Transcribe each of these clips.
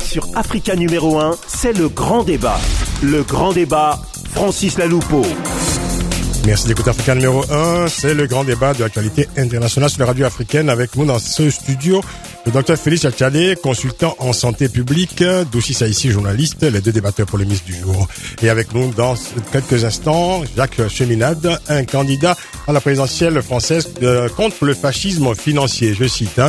sur Africa numéro 1, c'est le grand débat. Le grand débat, Francis Laloupeau. Merci d'écouter Africa numéro 1. C'est le grand débat de l'actualité internationale sur la radio africaine. Avec nous dans ce studio, le docteur Félix Achadé, consultant en santé publique, Doussi Saïssi, journaliste, les deux débatteurs polémistes du jour. Et avec nous dans quelques instants, Jacques Cheminade, un candidat à la présidentielle française contre le fascisme financier. Je cite,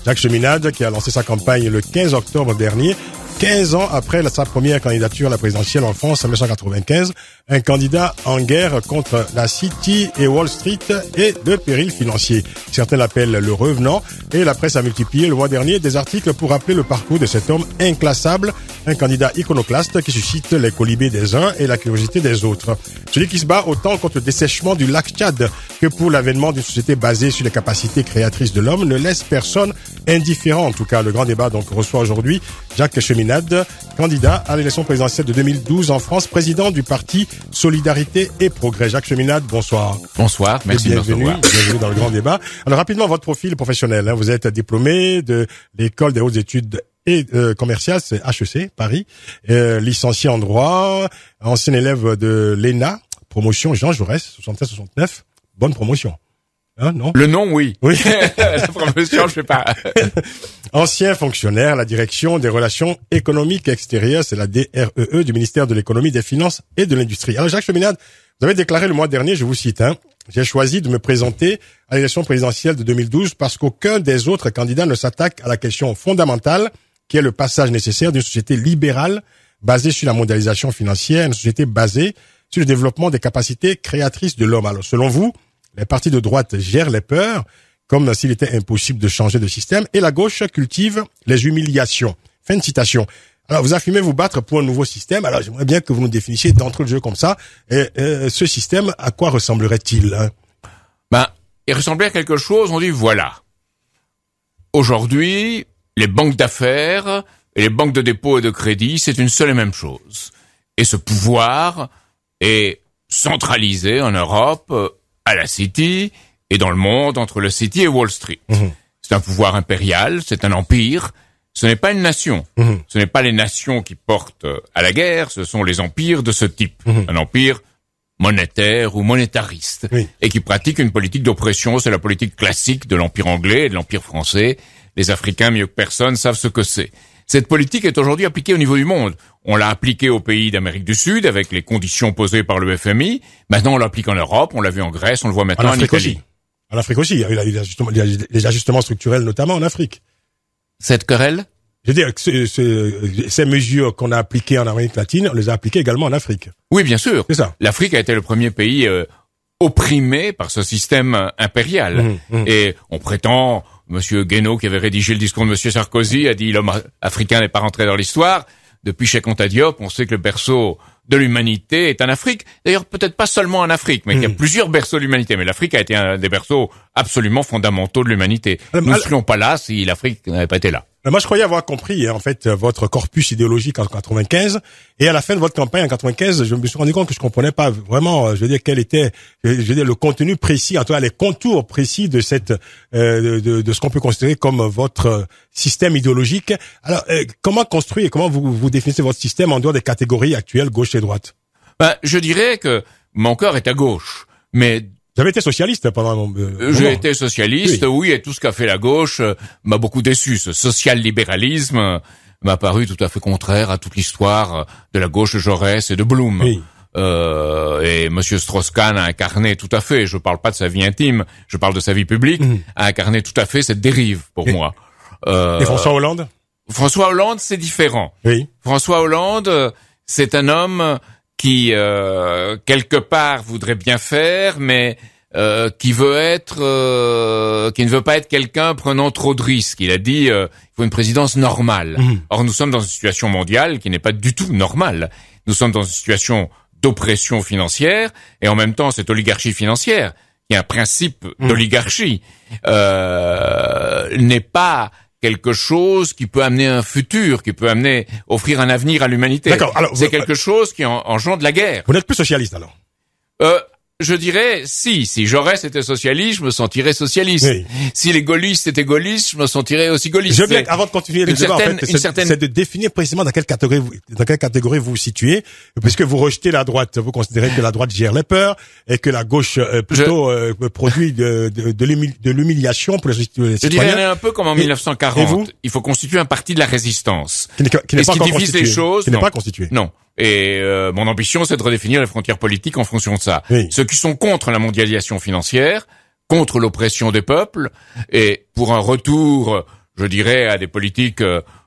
Jacques Cheminade, qui a lancé sa campagne le 15 octobre dernier. 15 ans après sa première candidature à la présidentielle en France en 1995, un candidat en guerre contre la City et Wall Street et le péril financier. Certains l'appellent le revenant et la presse a multiplié le mois dernier des articles pour rappeler le parcours de cet homme inclassable, un candidat iconoclaste qui suscite les colibés des uns et la curiosité des autres. Celui qui se bat autant contre le dessèchement du lac Tchad que pour l'avènement d'une société basée sur les capacités créatrices de l'homme ne laisse personne indifférent. En tout cas, le grand débat donc reçoit aujourd'hui Jacques Cheminade, candidat à l'élection présidentielle de 2012 en France, président du parti Solidarité et Progrès. Jacques Cheminade, bonsoir. Bonsoir, merci de me recevoir. Bienvenue dans le grand débat. Alors rapidement, votre profil professionnel. Vous êtes diplômé de l'école des hautes études et commerciales, c'est HEC, Paris, licencié en droit, ancien élève de l'ENA, promotion Jean Jaurès, 76-69, bonne promotion. Non? Le nom, oui. Oui. La promotion, je sais pas. Ancien fonctionnaire à la direction des relations économiques extérieures, c'est la DREE du ministère de l'économie, des finances et de l'industrie. Alors Jacques Cheminade, vous avez déclaré le mois dernier, je vous cite, j'ai choisi de me présenter à l'élection présidentielle de 2012 parce qu'aucun des autres candidats ne s'attaque à la question fondamentale qui est le passage nécessaire d'une société libérale basée sur la mondialisation financière, une société basée sur le développement des capacités créatrices de l'homme. Alors selon vous, les partis de droite gèrent les peurs, comme s'il était impossible de changer de système, et la gauche cultive les humiliations. Fin de citation. Alors, vous affirmez vous battre pour un nouveau système. Alors, j'aimerais bien que vous nous définissiez d'entrée de jeu comme ça. Et, ce système, à quoi ressemblerait-il? Il ressemblerait à quelque chose, on dit voilà. Aujourd'hui, les banques d'affaires et les banques de dépôt et de crédit, c'est une seule et même chose. Et ce pouvoir est centralisé en Europe, à la City et dans le monde entre le City et Wall Street. C'est un pouvoir impérial, c'est un empire. Ce n'est pas une nation. Ce n'est pas les nations qui portent à la guerre, ce sont les empires de ce type. Un empire monétaire ou monétariste et qui pratique une politique d'oppression. C'est la politique classique de l'empire anglais et de l'empire français. Les Africains, mieux que personne, savent ce que c'est. Cette politique est aujourd'hui appliquée au niveau du monde. On l'a appliquée aux pays d'Amérique du Sud avec les conditions posées par le FMI. Maintenant, on l'applique en Europe, on l'a vu en Grèce, on le voit maintenant en Italie. En Afrique aussi, il y a les ajustements structurels, notamment en Afrique. Cette querelle? Je veux dire, ces mesures qu'on a appliquées en Amérique latine, on les a appliquées également en Afrique. Oui, bien sûr. C'est ça. L'Afrique a été le premier pays opprimé par ce système impérial. Et on prétend... Monsieur Guénaud, qui avait rédigé le discours de Monsieur Sarkozy, a dit l'homme africain n'est pas rentré dans l'histoire. Depuis Cheikh Anta Diop, on sait que le berceau de l'humanité est en Afrique. D'ailleurs, peut-être pas seulement en Afrique, mais qu'il y a plusieurs berceaux de l'humanité. Mais l'Afrique a été un des berceaux absolument fondamentaux de l'humanité. Nous ne serions pas là si l'Afrique n'avait pas été là. Moi, je croyais avoir compris, en fait, votre corpus idéologique en 95. Et à la fin de votre campagne en 95, je me suis rendu compte que je comprenais pas vraiment, quel était, le contenu précis, en tout cas, les contours précis de cette, de ce qu'on peut considérer comme votre système idéologique. Alors, comment construire et comment vous définissez votre système en dehors des catégories actuelles, gauche et droite? Je dirais que mon cœur est à gauche, mais j'avais été socialiste pendant j'ai été socialiste, oui, et tout ce qu'a fait la gauche m'a beaucoup déçu. Ce social-libéralisme m'a paru tout à fait contraire à toute l'histoire de la gauche de Jaurès et de Blum. Oui. Et Monsieur Strauss-Kahn a incarné tout à fait, je parle pas de sa vie intime, je parle de sa vie publique, a incarné tout à fait cette dérive pour moi. Et François Hollande? François Hollande, c'est différent. Oui. François Hollande, c'est un homme qui quelque part voudrait bien faire, mais qui ne veut pas être quelqu'un prenant trop de risques. Il a dit il faut une présidence normale. Or nous sommes dans une situation mondiale qui n'est pas du tout normale. Nous sommes dans une situation d'oppression financière et en même temps cette oligarchie financière, qui est un principe d'oligarchie, n'est pas quelque chose qui peut amener un futur, qui peut offrir un avenir à l'humanité. D'accord. Alors, c'est quelque chose qui engendre la guerre. Vous n'êtes plus socialiste alors? je dirais, si Jaurès était socialiste, je me sentirais socialiste. Oui. Si les gaullistes étaient gaullistes, je me sentirais aussi gaulliste. Je veux bien, avant de continuer le débat, c'est de définir précisément dans quelle catégorie vous vous situez, puisque vous rejetez la droite. Vous considérez que la droite gère les peurs et que la gauche produit de l'humiliation pour les citoyens. Je dirais, on est un peu comme en 1940. Il faut constituer un parti de la résistance. Qui n'est pas encore constitué. Les choses, qui n'est pas constitué. Non. Et mon ambition, c'est de redéfinir les frontières politiques en fonction de ça. Oui. Ceux qui sont contre la mondialisation financière, contre l'oppression des peuples, et pour un retour, je dirais, à des politiques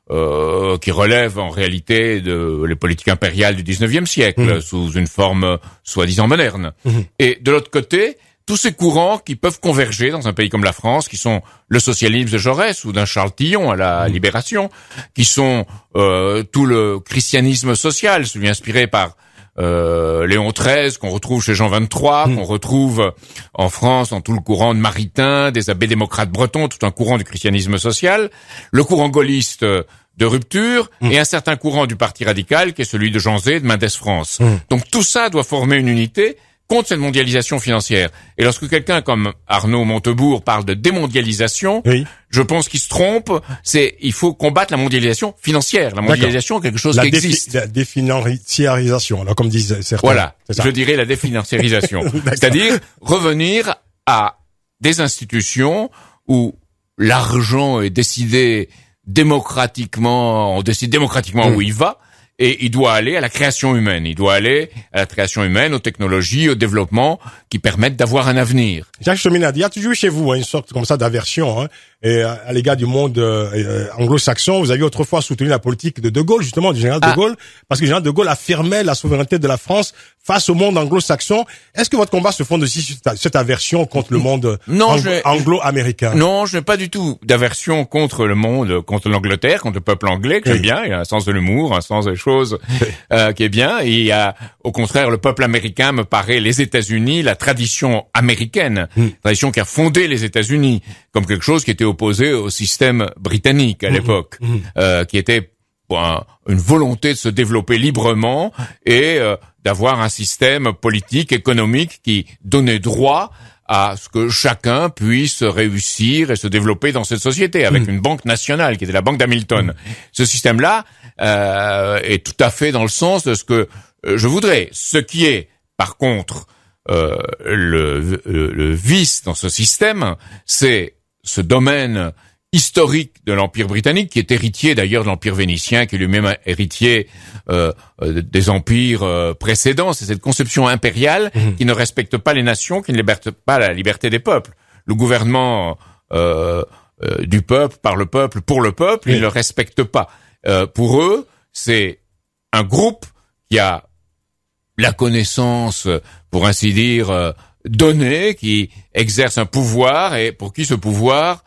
qui relèvent en réalité les politiques impériales du 19e siècle, sous une forme soi-disant moderne. Et de l'autre côté, tous ces courants qui peuvent converger dans un pays comme la France, qui sont le socialisme de Jaurès ou d'un Charles Tillon à la Libération, qui sont tout le christianisme social, celui inspiré par Léon XIII, qu'on retrouve chez Jean XXIII, qu'on retrouve en France dans tout le courant de Maritain, des abbés démocrates bretons, tout un courant du christianisme social, le courant gaulliste de rupture et un certain courant du Parti radical qui est celui de Jean Zay, de Mendès France. Donc tout ça doit former une unité contre cette mondialisation financière. Et lorsque quelqu'un comme Arnaud Montebourg parle de démondialisation, je pense qu'il se trompe. Il faut combattre la mondialisation financière. La mondialisation est quelque chose qui existe. La définanciarisation, alors comme disent certains. Voilà, je dirais la définanciarisation. C'est-à-dire revenir à des institutions où l'argent est décidé démocratiquement, on décide démocratiquement où il va. Et il doit aller à la création humaine. Il doit aller à la création humaine, aux technologies, au développement qui permettent d'avoir un avenir. Jacques Cheminade, il y a toujours chez vous une sorte comme ça d'aversion et à l'égard du monde anglo-saxon. Vous aviez autrefois soutenu la politique de Gaulle, justement, du général de Gaulle, parce que le général de Gaulle affirmait la souveraineté de la France face au monde anglo-saxon. Est-ce que votre combat se fonde aussi sur cette aversion contre le monde anglo-américain? Non, je n'ai pas du tout d'aversion contre le monde, contre l'Angleterre, contre le peuple anglais, que j'aime bien. Il a un sens de l'humour, un sens des choses qui est bien. Et il y a, au contraire, le peuple américain me paraît les États-Unis, la tradition américaine, tradition qui a fondé les États-Unis, comme quelque chose qui était opposé au système britannique à l'époque, qui était une volonté de se développer librement et d'avoir un système politique, économique qui donnait droit à ce que chacun puisse réussir et se développer dans cette société avec une banque nationale qui était la banque d'Hamilton. Ce système-là est tout à fait dans le sens de ce que je voudrais. Ce qui est, par contre, le vice dans ce système, c'est ce domaine historique de l'Empire britannique, qui est héritier d'ailleurs de l'Empire vénitien, qui est lui-même héritier des empires précédents. C'est cette conception impériale qui ne respecte pas les nations, qui ne libère pas la liberté des peuples. Le gouvernement du peuple, par le peuple, pour le peuple, ils ne le respectent pas. Pour eux, c'est un groupe qui a la connaissance, pour ainsi dire, donnée, qui exerce un pouvoir et pour qui ce pouvoir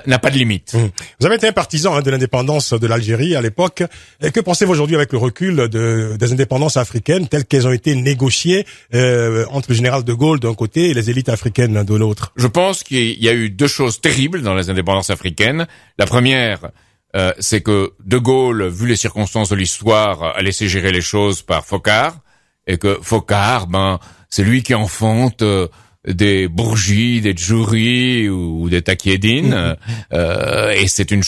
n'a pas de limite. Vous avez été un partisan de l'indépendance de l'Algérie à l'époque. Et que pensez-vous aujourd'hui avec le recul des indépendances africaines telles qu'elles ont été négociées entre le général de Gaulle d'un côté et les élites africaines de l'autre? Je pense qu'il y a eu deux choses terribles dans les indépendances africaines. La première, c'est que de Gaulle, vu les circonstances de l'histoire, a laissé gérer les choses par Foccart, et que Foccart, c'est lui qui enfante des Bourgi, des Djouri ou des Takieddine, et c'est une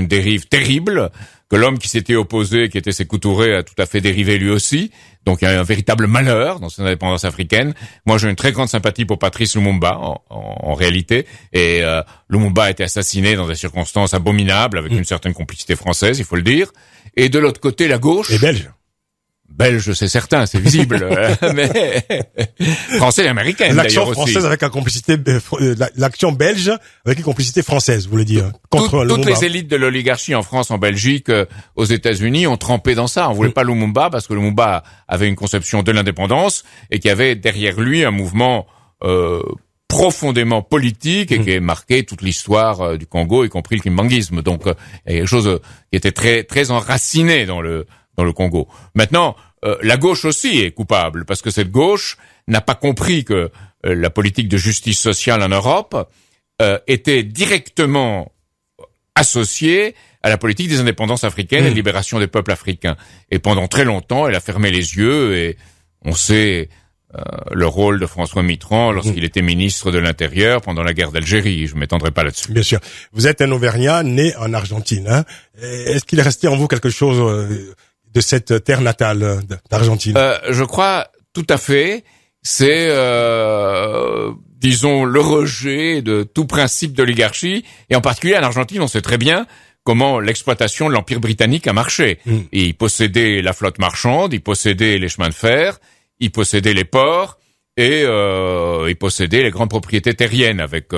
dérive terrible, que l'homme qui s'était opposé, qui était Sékou Touré, a tout à fait dérivé lui aussi. Donc il y a un véritable malheur dans cette indépendance africaine. Moi j'ai une très grande sympathie pour Patrice Lumumba en réalité, et Lumumba a été assassiné dans des circonstances abominables avec une certaine complicité française, il faut le dire. Et de l'autre côté, la gauche... Et belge. Belge, c'est certain, c'est visible, mais français et américaine. L'action d'ailleurs française aussi. avec la complicité, l'action belge avec une complicité française, vous voulez dire, contre Toutes Lumumba. les élites de l'oligarchie en France, en Belgique, aux États-Unis ont trempé dans ça. On voulait pas Lumumba parce que Lumumba avait une conception de l'indépendance et qui avait derrière lui un mouvement profondément politique et qui a marqué toute l'histoire du Congo, y compris le kimbanguisme. Donc, il y a quelque chose qui était très très enraciné dans le Congo. Maintenant, la gauche aussi est coupable, parce que cette gauche n'a pas compris que la politique de justice sociale en Europe était directement associée à la politique des indépendances africaines et de libération des peuples africains. Et pendant très longtemps, elle a fermé les yeux, et on sait le rôle de François Mitterrand lorsqu'il était ministre de l'Intérieur pendant la guerre d'Algérie. Je m'étendrai pas là-dessus. Bien sûr. Vous êtes un Auvergnat né en Argentine. Hein. Est-ce qu'il est resté en vous quelque chose de cette terre natale d'Argentine? Je crois tout à fait. C'est, disons, le rejet de tout principe d'oligarchie. Et en particulier en Argentine, on sait très bien comment l'exploitation de l'Empire britannique a marché. Et il possédait la flotte marchande, il possédait les chemins de fer, il possédait les ports et il possédait les grandes propriétés terriennes avec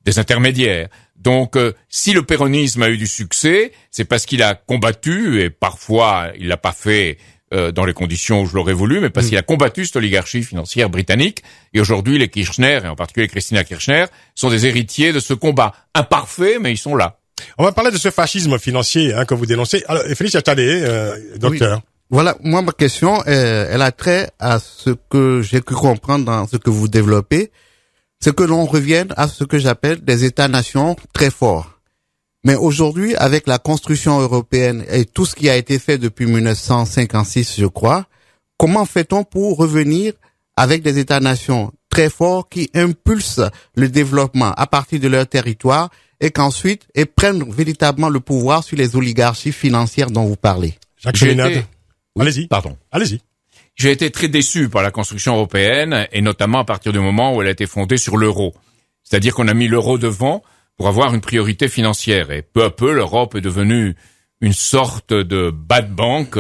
des intermédiaires. Donc, si le péronisme a eu du succès, c'est parce qu'il a combattu, et parfois il l'a pas fait dans les conditions où je l'aurais voulu, mais parce qu'il a combattu cette oligarchie financière britannique. Et aujourd'hui, les Kirchner, et en particulier Christina Kirchner, sont des héritiers de ce combat. Imparfait, mais ils sont là. On va parler de ce fascisme financier que vous dénoncez. Alors, Félix Achadé, docteur. Oui. Voilà, moi ma question, elle a trait à ce que j'ai cru comprendre dans ce que vous développez, c'est que l'on revienne à ce que j'appelle des États-nations très forts. Mais aujourd'hui, avec la construction européenne et tout ce qui a été fait depuis 1956, je crois, comment fait-on pour revenir avec des États-nations très forts qui impulsent le développement à partir de leur territoire et qu'ensuite prennent véritablement le pouvoir sur les oligarchies financières dont vous parlez? Jacques Cheminade. Allez-y. Pardon. Allez-y. J'ai été très déçu par la construction européenne, et notamment à partir du moment où elle a été fondée sur l'euro. C'est-à-dire qu'on a mis l'euro devant pour avoir une priorité financière. Et peu à peu, l'Europe est devenue une sorte de bad bank,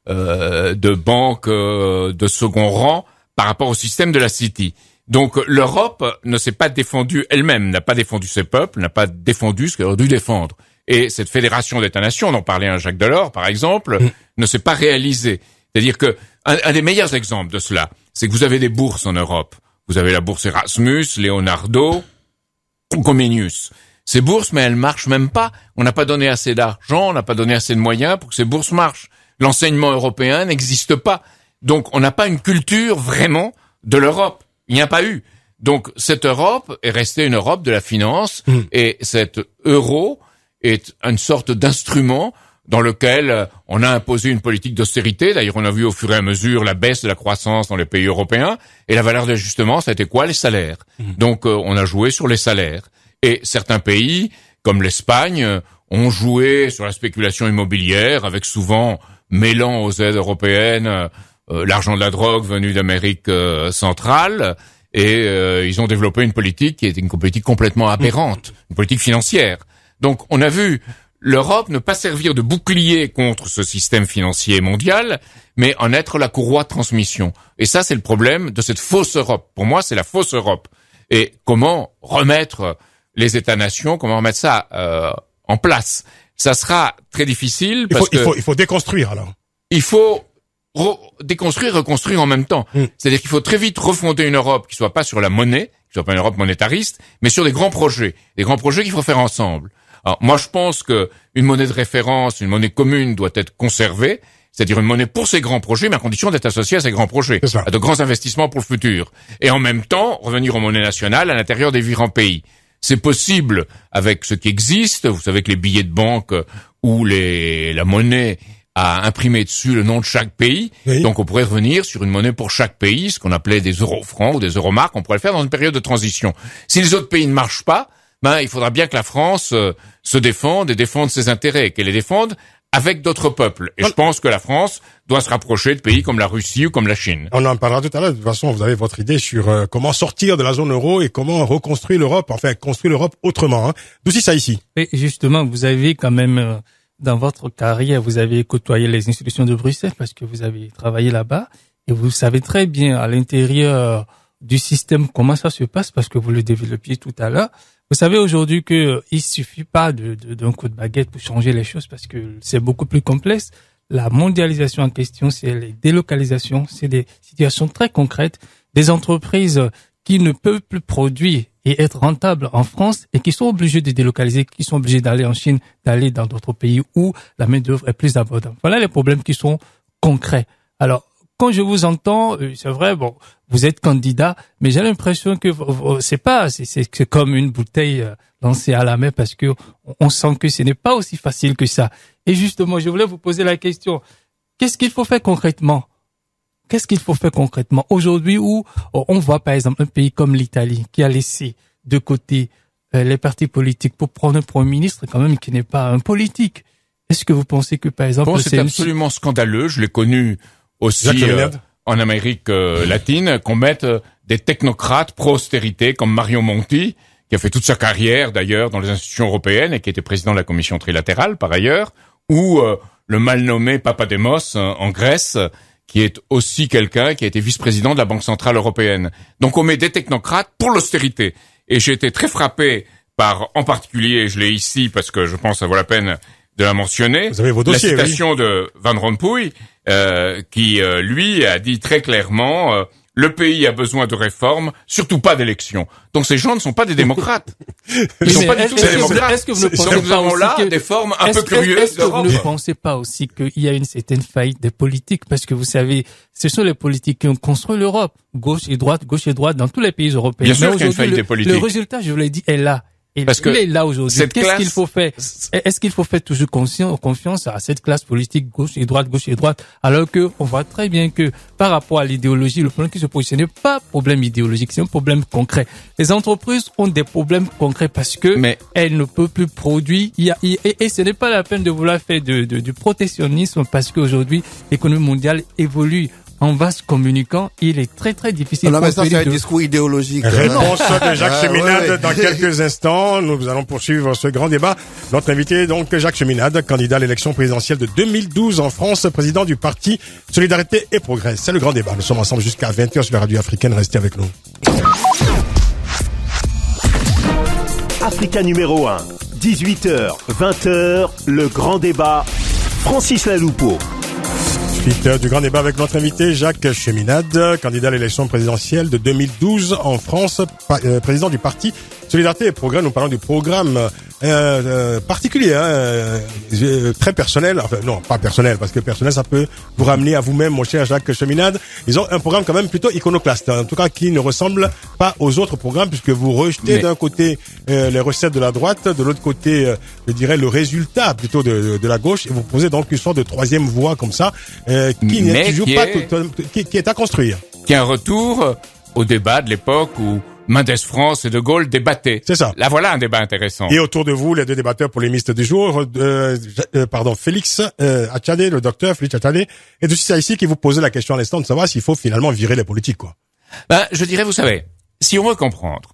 de banque de second rang par rapport au système de la City. Donc l'Europe ne s'est pas défendue elle-même, n'a pas défendu ses peuples, n'a pas défendu ce qu'elle aurait dû défendre. Et cette fédération d'États-nations, dont parlait un Jacques Delors, par exemple, ne s'est pas réalisée. C'est-à-dire que un des meilleurs exemples de cela, c'est que vous avez des bourses en Europe. Vous avez la bourse Erasmus, Leonardo, Comenius. Ces bourses, mais elles marchent même pas. On n'a pas donné assez d'argent, on n'a pas donné assez de moyens pour que ces bourses marchent. L'enseignement européen n'existe pas. Donc, on n'a pas une culture vraiment de l'Europe. Il n'y a pas eu. Donc, cette Europe est restée une Europe de la finance, et cet euro est une sorte d'instrument dans lequel on a imposé une politique d'austérité. D'ailleurs, on a vu au fur et à mesure la baisse de la croissance dans les pays européens. Et la valeur d'ajustement, ça a été quoi? Les salaires. Donc, on a joué sur les salaires. Et certains pays, comme l'Espagne, ont joué sur la spéculation immobilière, avec souvent mêlant aux aides européennes l'argent de la drogue venu d'Amérique centrale. Et ils ont développé une politique qui est une politique complètement aberrante, une politique financière. Donc, on a vu l'Europe ne pas servir de bouclier contre ce système financier mondial, mais en être la courroie de transmission. Et ça, c'est le problème de cette fausse Europe. Pour moi, c'est la fausse Europe. Et comment remettre les États-nations, comment remettre ça en place? Ça sera très difficile parce il faut déconstruire alors. Il faut déconstruire, reconstruire en même temps. C'est-à-dire qu'il faut très vite refonder une Europe qui soit pas sur la monnaie, qui soit pas une Europe monétariste, mais sur des grands projets qu'il faut faire ensemble. Alors, moi, je pense que une monnaie de référence, une monnaie commune doit être conservée, c'est-à-dire une monnaie pour ces grands projets, mais à condition d'être associée à ces grands projets, à de grands investissements pour le futur. Et en même temps, revenir aux monnaies nationales à l'intérieur des différents pays. C'est possible avec ce qui existe. Vous savez que les billets de banque ou la monnaie a imprimé dessus le nom de chaque pays. Oui. Donc, on pourrait revenir sur une monnaie pour chaque pays, ce qu'on appelait des euro-francs ou des euro-marques. On pourrait le faire dans une période de transition. Si les autres pays ne marchent pas, il faudra bien que la France se défende et défende ses intérêts, qu'elle les défende avec d'autres peuples. Et je pense que la France doit se rapprocher de pays comme la Russie ou comme la Chine. On en parlera tout à l'heure. De toute façon, vous avez votre idée sur comment sortir de la zone euro et comment reconstruire l'Europe, enfin construire l'Europe autrement. D'où ça ici. Et justement, vous avez quand même, dans votre carrière, vous avez côtoyé les institutions de Bruxelles parce que vous avez travaillé là-bas et vous savez très bien à l'intérieur du système comment ça se passe parce que vous le développiez tout à l'heure. Vous savez aujourd'hui que il suffit pas d'un coup de baguette pour changer les choses parce que c'est beaucoup plus complexe. La mondialisation en question, c'est les délocalisations, c'est des situations très concrètes, des entreprises qui ne peuvent plus produire et être rentables en France et qui sont obligées de délocaliser, qui sont obligées d'aller en Chine, d'aller dans d'autres pays où la main-d'œuvre est plus abondante. Voilà les problèmes qui sont concrets. Alors, quand je vous entends, c'est vrai, bon, vous êtes candidat, mais j'ai l'impression que c'est comme une bouteille lancée à la mer parce que on sent que ce n'est pas aussi facile que ça. Et justement, je voulais vous poser la question, qu'est-ce qu'il faut faire concrètement qu'est-ce qu'il faut faire concrètement aujourd'hui où on voit par exemple un pays comme l'Italie qui a laissé de côté les partis politiques pour prendre un premier ministre quand même qui n'est pas un politique. Est-ce que vous pensez que par exemple c'est absolument scandaleux, je l'ai connu aussi en Amérique latine, qu'on mette des technocrates pro-austérité comme Mario Monti, qui a fait toute sa carrière d'ailleurs dans les institutions européennes et qui était président de la commission trilatérale par ailleurs, ou le mal nommé Papademos en Grèce, qui est aussi quelqu'un qui a été vice-président de la Banque centrale européenne. Donc on met des technocrates pour l'austérité. Et j'ai été très frappé par, en particulier, je l'ai ici parce que je pense que ça vaut la peine de la mentionner, vous avez vos dossiers, la citation de Van Rompuy, qui lui a dit très clairement le pays a besoin de réformes, surtout pas d'élections. Donc ces gens ne sont pas des démocrates. Ils sont pas du tout des démocrates. Est-ce que vous ne pensez donc nous avons là des formes un peu curieuses Est-ce que vous ne pensez pas aussi qu'il y a une certaine faillite des politiques? Parce que vous savez, ce sont les politiques qui ont construit l'Europe. Gauche et droite, dans tous les pays européens. Bien sûr qu'il y a une faillite des politiques. Le résultat, je vous l'ai dit, est là. Et parce il est là aujourd'hui. Qu'est-ce qu'il faut faire? Est-ce qu'il faut faire toujours confiance à cette classe politique gauche et droite, alors que on voit très bien que par rapport à l'idéologie, le problème qui se pose, ce n'est pas un problème idéologique, c'est un problème concret. Les entreprises ont des problèmes concrets parce que elles ne peuvent plus produire. Et ce n'est pas la peine de vouloir faire du protectionnisme parce qu'aujourd'hui, l'économie mondiale évolue. En vase communicant, il est très très difficile. Non, mais ça c'est un discours idéologique. Réponse de Jacques Cheminade dans quelques instants. Nous allons poursuivre ce grand débat. Notre invité donc Jacques Cheminade, candidat à l'élection présidentielle de 2012 en France, président du parti Solidarité et Progrès. C'est le grand débat. Nous sommes ensemble jusqu'à 20h sur la radio africaine. Restez avec nous. Africa numéro 1, 18h, 20h, le grand débat. Francis Laloupeau. Suite du grand débat avec notre invité Jacques Cheminade, candidat à l'élection présidentielle de 2012 en France, président du parti Solidarité et Progrès. Nous parlons du programme particulier, très personnel. Enfin non, pas personnel, parce que personnel ça peut vous ramener à vous-même, mon cher Jacques Cheminade. Ils ont un programme quand même plutôt iconoclaste, en tout cas qui ne ressemble pas aux autres programmes, puisque vous rejetez d'un côté les recettes de la droite, de l'autre côté, je dirais, le résultat plutôt de la gauche, et vous posez donc une sorte de troisième voie comme ça, qui est à construire. Qui est un retour au débat de l'époque où Mendès France et De Gaulle débattaient. C'est ça. Là, voilà un débat intéressant. Et autour de vous, les deux débatteurs polémistes du jour, Félix Achadé, le docteur Félix Achadé, et aussi ça ici qui vous posait la question à l'instant de savoir s'il faut finalement virer les politiques, quoi. Je dirais, vous savez, si on veut comprendre,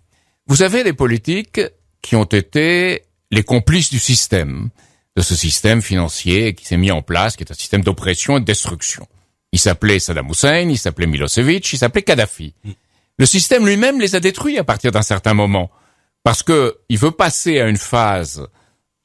vous avez des politiques qui ont été les complices du système, de ce système financier qui s'est mis en place, qui est un système d'oppression et de destruction. Il s'appelait Saddam Hussein, il s'appelait Milosevic, il s'appelait Kadhafi. Le système lui-même les a détruits à partir d'un certain moment, parce que il veut passer à une phase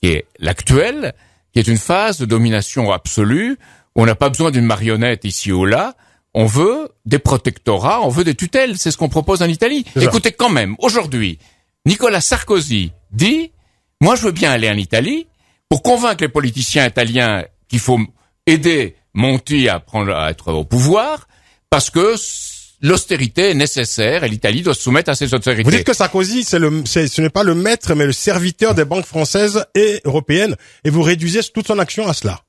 qui est l'actuelle, qui est une phase de domination absolue, où on n'a pas besoin d'une marionnette ici ou là, on veut des protectorats, on veut des tutelles, c'est ce qu'on propose en Italie. Écoutez, quand même, aujourd'hui, Nicolas Sarkozy dit, moi je veux bien aller en Italie, pour convaincre les politiciens italiens qu'il faut aider Monti à être au pouvoir, parce que l'austérité est nécessaire et l'Italie doit se soumettre à ces austérités. Vous dites que Sarkozy, ce n'est pas le maître, mais le serviteur des banques françaises et européennes, et vous réduisez toute son action à cela.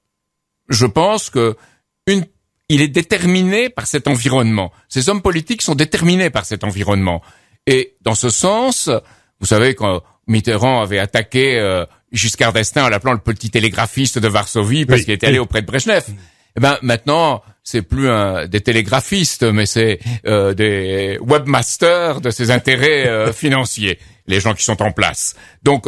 Je pense que il est déterminé par cet environnement. Ces hommes politiques sont déterminés par cet environnement. Et dans ce sens, vous savez, quand Mitterrand avait attaqué Giscard d'Estaing en l'appelant le petit télégraphiste de Varsovie parce qu'il était allé auprès de Brejnev. Eh ben maintenant, c'est plus des télégraphistes, mais c'est des webmasters de ses intérêts financiers, les gens qui sont en place. Donc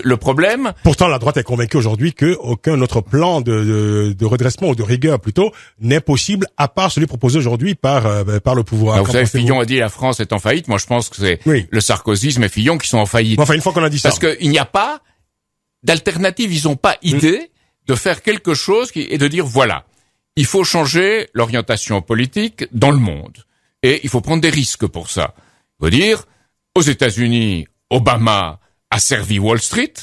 le problème. Pourtant, la droite est convaincue aujourd'hui que aucun autre plan de redressement ou de rigueur plutôt n'est possible à part celui proposé aujourd'hui par le pouvoir. Alors, vous savez, Fillon a dit la France est en faillite. Moi, je pense que c'est le sarkozysme et Fillon qui sont en faillite. Enfin, une fois qu'on a dit ça. Parce qu'il n'y a pas d'alternative. Ils n'ont pas idée de faire quelque chose et de dire voilà, il faut changer l'orientation politique dans le monde et il faut prendre des risques pour ça. Il faut dire aux États-Unis, Obama a servi Wall Street,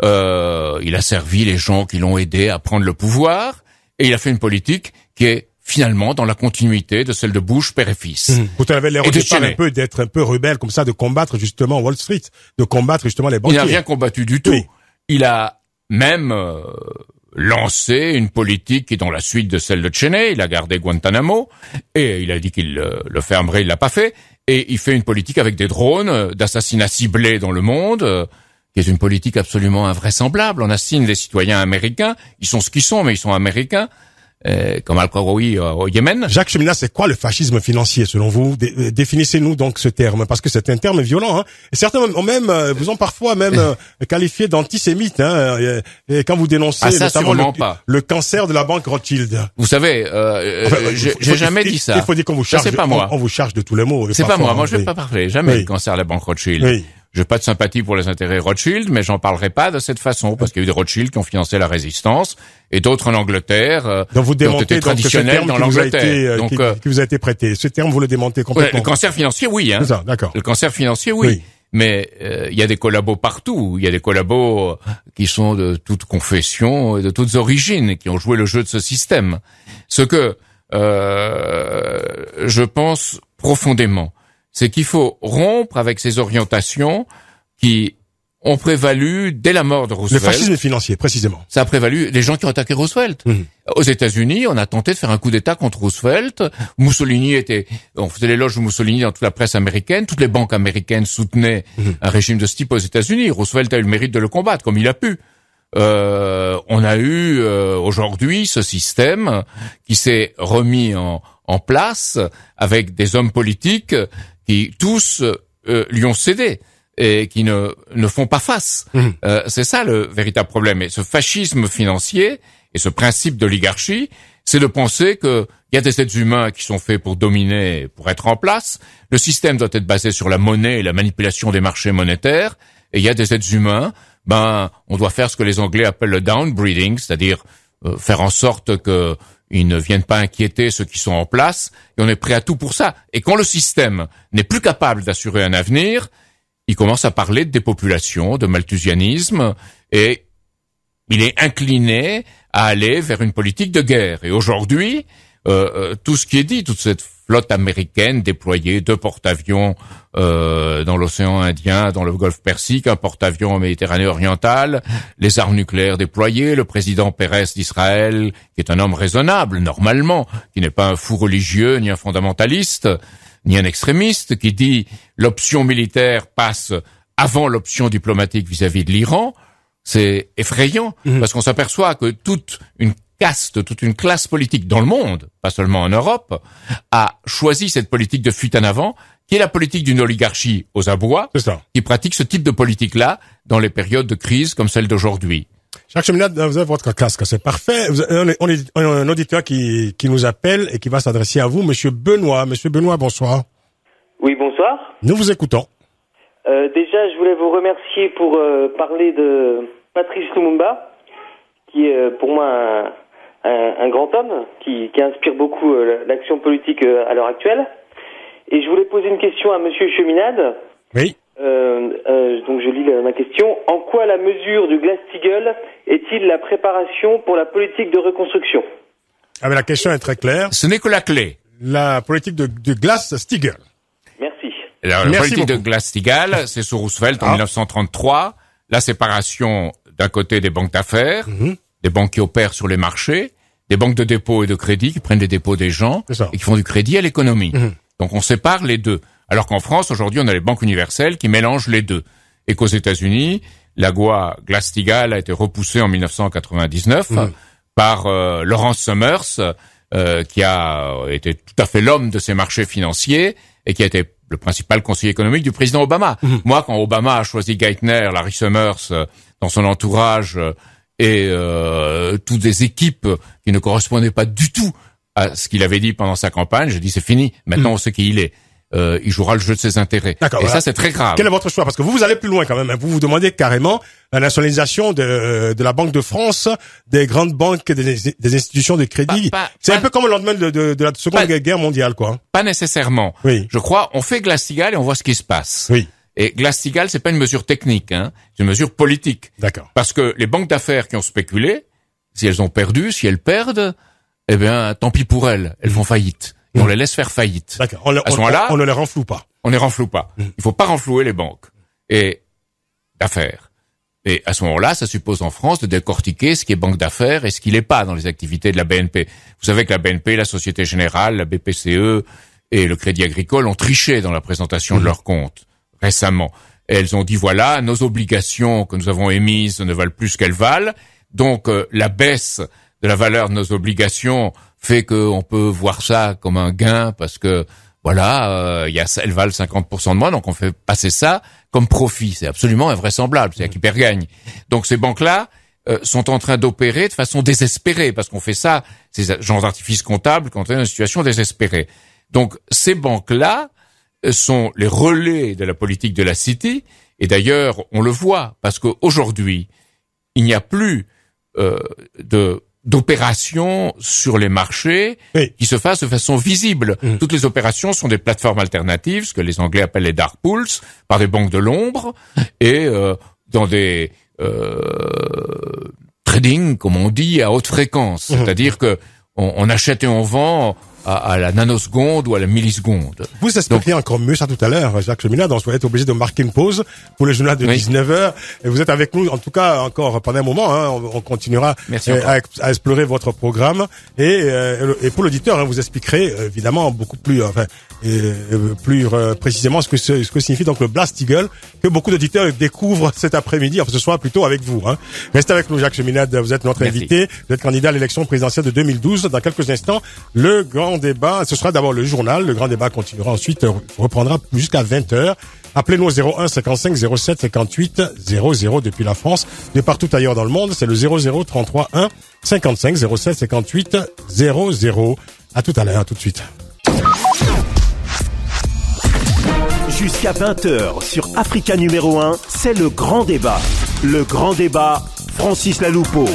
il a servi les gens qui l'ont aidé à prendre le pouvoir, et il a fait une politique qui est finalement dans la continuité de celle de Bush, père et fils. Pourtant, il avait l'air d'être un peu rebelle comme ça, de combattre justement Wall Street, de combattre justement les banquiers. Il n'a rien combattu du tout. Oui. Il a même lancé une politique qui est dans la suite de celle de Cheney. Il a gardé Guantanamo et il a dit qu'il le fermerait, il l'a pas fait. Et il fait une politique avec des drones d'assassinat ciblés dans le monde, qui est une politique absolument invraisemblable. On assigne des citoyens américains, ils sont ce qu'ils sont, mais ils sont américains, comme Al-Qaroui au Yémen. Jacques Cheminade, c'est quoi le fascisme financier selon vous? Définissez-nous donc ce terme, parce que c'est un terme violent. Hein. Et certains vous ont parfois même qualifié d'antisémite, hein, et quand vous dénoncez notamment le cancer de la banque Rothschild. Vous savez, j'ai jamais dit ça. Il faut dire qu'on vous charge. C'est pas moi. On vous charge de tous les mots. C'est pas moi. Moi, je vais pas parler. Jamais du cancer de la banque Rothschild. Oui. J'ai pas de sympathie pour les intérêts Rothschild, mais j'en parlerai pas de cette façon, parce qu'il y a eu des Rothschild qui ont financé la résistance, et d'autres en Angleterre, donc vous démontez traditionnels dans l'Angleterre. Qui vous a été prêté. Ce terme, vous le démontez complètement. Le cancer financier, oui. Hein. C'est ça, d'accord. Le cancer financier, oui. Mais il y a des collabos partout. Il y a des collabos qui sont de toute confession et de toutes origines, qui ont joué le jeu de ce système. Ce que je pense profondément, c'est qu'il faut rompre avec ces orientations qui ont prévalu dès la mort de Roosevelt. Le fascisme financier, précisément. Ça a prévalu les gens qui ont attaqué Roosevelt. Aux États-Unis, on a tenté de faire un coup d'État contre Roosevelt. On faisait l'éloge de Mussolini dans toute la presse américaine. Toutes les banques américaines soutenaient un régime de ce type aux États-Unis. Roosevelt a eu le mérite de le combattre, comme il a pu. On a eu aujourd'hui ce système qui s'est remis en place avec des hommes politiques qui tous lui ont cédé et qui ne font pas face. C'est ça le véritable problème. Et ce fascisme financier et ce principe d'oligarchie, c'est de penser qu'il y a des êtres humains qui sont faits pour dominer, pour être en place. Le système doit être basé sur la monnaie et la manipulation des marchés monétaires. Et il y a des êtres humains, on doit faire ce que les Anglais appellent le downgrading, c'est-à-dire faire en sorte que ils ne viennent pas inquiéter ceux qui sont en place, et on est prêt à tout pour ça. Et quand le système n'est plus capable d'assurer un avenir, il commence à parler de dépopulation, de malthusianisme, et il est incliné à aller vers une politique de guerre. Et aujourd'hui, tout ce qui est dit, toute cette flotte américaine déployée, 2 porte-avions dans l'océan Indien, dans le Golfe Persique, un porte-avions en Méditerranée orientale, les armes nucléaires déployées, le président Pérez d'Israël, qui est un homme raisonnable, normalement, qui n'est pas un fou religieux, ni un fondamentaliste, ni un extrémiste, qui dit l'option militaire passe avant l'option diplomatique vis-à-vis de l'Iran. C'est effrayant, parce qu'on s'aperçoit que toute une classe politique dans le monde, pas seulement en Europe, a choisi cette politique de fuite en avant, qui est la politique d'une oligarchie aux abois, qui pratique ce type de politique-là dans les périodes de crise comme celle d'aujourd'hui. Jacques Cheminade, vous avez votre casque, c'est parfait. On est un auditeur qui nous appelle et qui va s'adresser à vous, Monsieur Benoît. Monsieur Benoît, bonsoir. Oui, bonsoir. Nous vous écoutons. Déjà, je voulais vous remercier pour parler de Patrice Lumumba, qui est pour moi un grand homme, qui inspire beaucoup l'action politique à l'heure actuelle. Et je voulais poser une question à Monsieur Cheminade. Oui. Donc je lis ma question. En quoi la mesure du Glass-Steagall est-il la préparation pour la politique de reconstruction? Mais la question est très claire. Ce n'est que la clé. La politique de Glass-Steagall. Merci. Alors, la politique de Glass-Steagall, c'est sous Roosevelt en 1933, la séparation d'un côté des banques d'affaires, des banques qui opèrent sur les marchés, des banques de dépôt et de crédit qui prennent les dépôts des gens et qui font du crédit à l'économie. Donc on sépare les deux. Alors qu'en France, aujourd'hui, on a les banques universelles qui mélangent les deux. Et qu'aux États-Unis, la loi Glass-Steagall a été repoussée en 1999 par Lawrence Summers, qui a été tout à fait l'homme de ces marchés financiers et qui a été le principal conseiller économique du président Obama. Moi, quand Obama a choisi Geithner, Larry Summers dans son entourage et toutes des équipes qui ne correspondaient pas du tout à ce qu'il avait dit pendant sa campagne, j'ai dit c'est fini, maintenant on sait qui il est. Il jouera le jeu de ses intérêts. D'accord, et ça, c'est très grave. Quel est votre choix? Parce que vous allez plus loin quand même. Vous vous demandez carrément la nationalisation de la Banque de France, des grandes banques, des institutions de crédit. C'est un peu comme le lendemain de la Seconde Guerre mondiale, quoi. Pas nécessairement. Oui. Je crois, on fait Glass-Steagall et on voit ce qui se passe. Oui. Et Glass-Steagall, c'est pas une mesure technique, hein. C'est une mesure politique. D'accord. Parce que les banques d'affaires qui ont spéculé, si elles ont perdu, si elles perdent, eh bien, tant pis pour elles. Elles font faillite. Et on les laisse faire faillite. D'accord. À ce moment-là, on ne les renfloue pas. On les renfloue pas. Il faut pas renflouer les banques et d'affaires. Et à ce moment-là, ça suppose en France de décortiquer ce qui est banque d'affaires et ce qui l'est pas dans les activités de la BNP. Vous savez que la BNP, la Société Générale, la BPCE et le Crédit Agricole ont triché dans la présentation de leurs comptes récemment. Et elles ont dit voilà, nos obligations que nous avons émises ne valent plus ce qu'elles valent. Donc la baisse de la valeur de nos obligations fait qu'on peut voir ça comme un gain parce que voilà, elles valent 50% de moins, donc on fait passer ça comme profit. C'est absolument invraisemblable, c'est-à-dire qu'ils perd-gagnent. Donc ces banques-là sont en train d'opérer de façon désespérée, parce qu'on fait ça, ces genres d'artifices comptables, quand on est dans une situation désespérée. Donc ces banques-là sont les relais de la politique de la City, et d'ailleurs on le voit, parce qu'aujourd'hui, il n'y a plus d'opérations sur les marchés qui se fassent de façon visible. Toutes les opérations sont des plateformes alternatives, ce que les Anglais appellent les dark pools, par des banques de l'ombre, et dans des trading, comme on dit, à haute fréquence. C'est-à-dire que on achète et on vend à la nanoseconde ou à la milliseconde. Vous expliquez encore mieux ça tout à l'heure, Jacques Cheminade. On va être obligé de marquer une pause pour le journal de 19h. Et vous êtes avec nous, en tout cas, encore pendant un moment. Hein, on continuera à explorer votre programme. Et pour l'auditeur, vous expliquerez évidemment beaucoup plus, plus précisément ce que signifie donc le Glass-Steagall, que beaucoup d'auditeurs découvrent cet après-midi, enfin ce soir plutôt avec vous. Hein. Restez avec nous, Jacques Cheminade. Vous êtes notre invité. Vous êtes candidat à l'élection présidentielle de 2012. Dans quelques instants, le grand débat, ce sera d'abord le journal, le grand débat continuera ensuite, reprendra jusqu'à 20h. Appelez-nous au 01 55 07 58 00 depuis la France, de partout ailleurs dans le monde, c'est le 00 33 1 55 07 58 00. À tout à l'heure, à tout de suite. Jusqu'à 20h sur Africa numéro 1, c'est le grand débat. Le grand débat, Francis Laloupeau.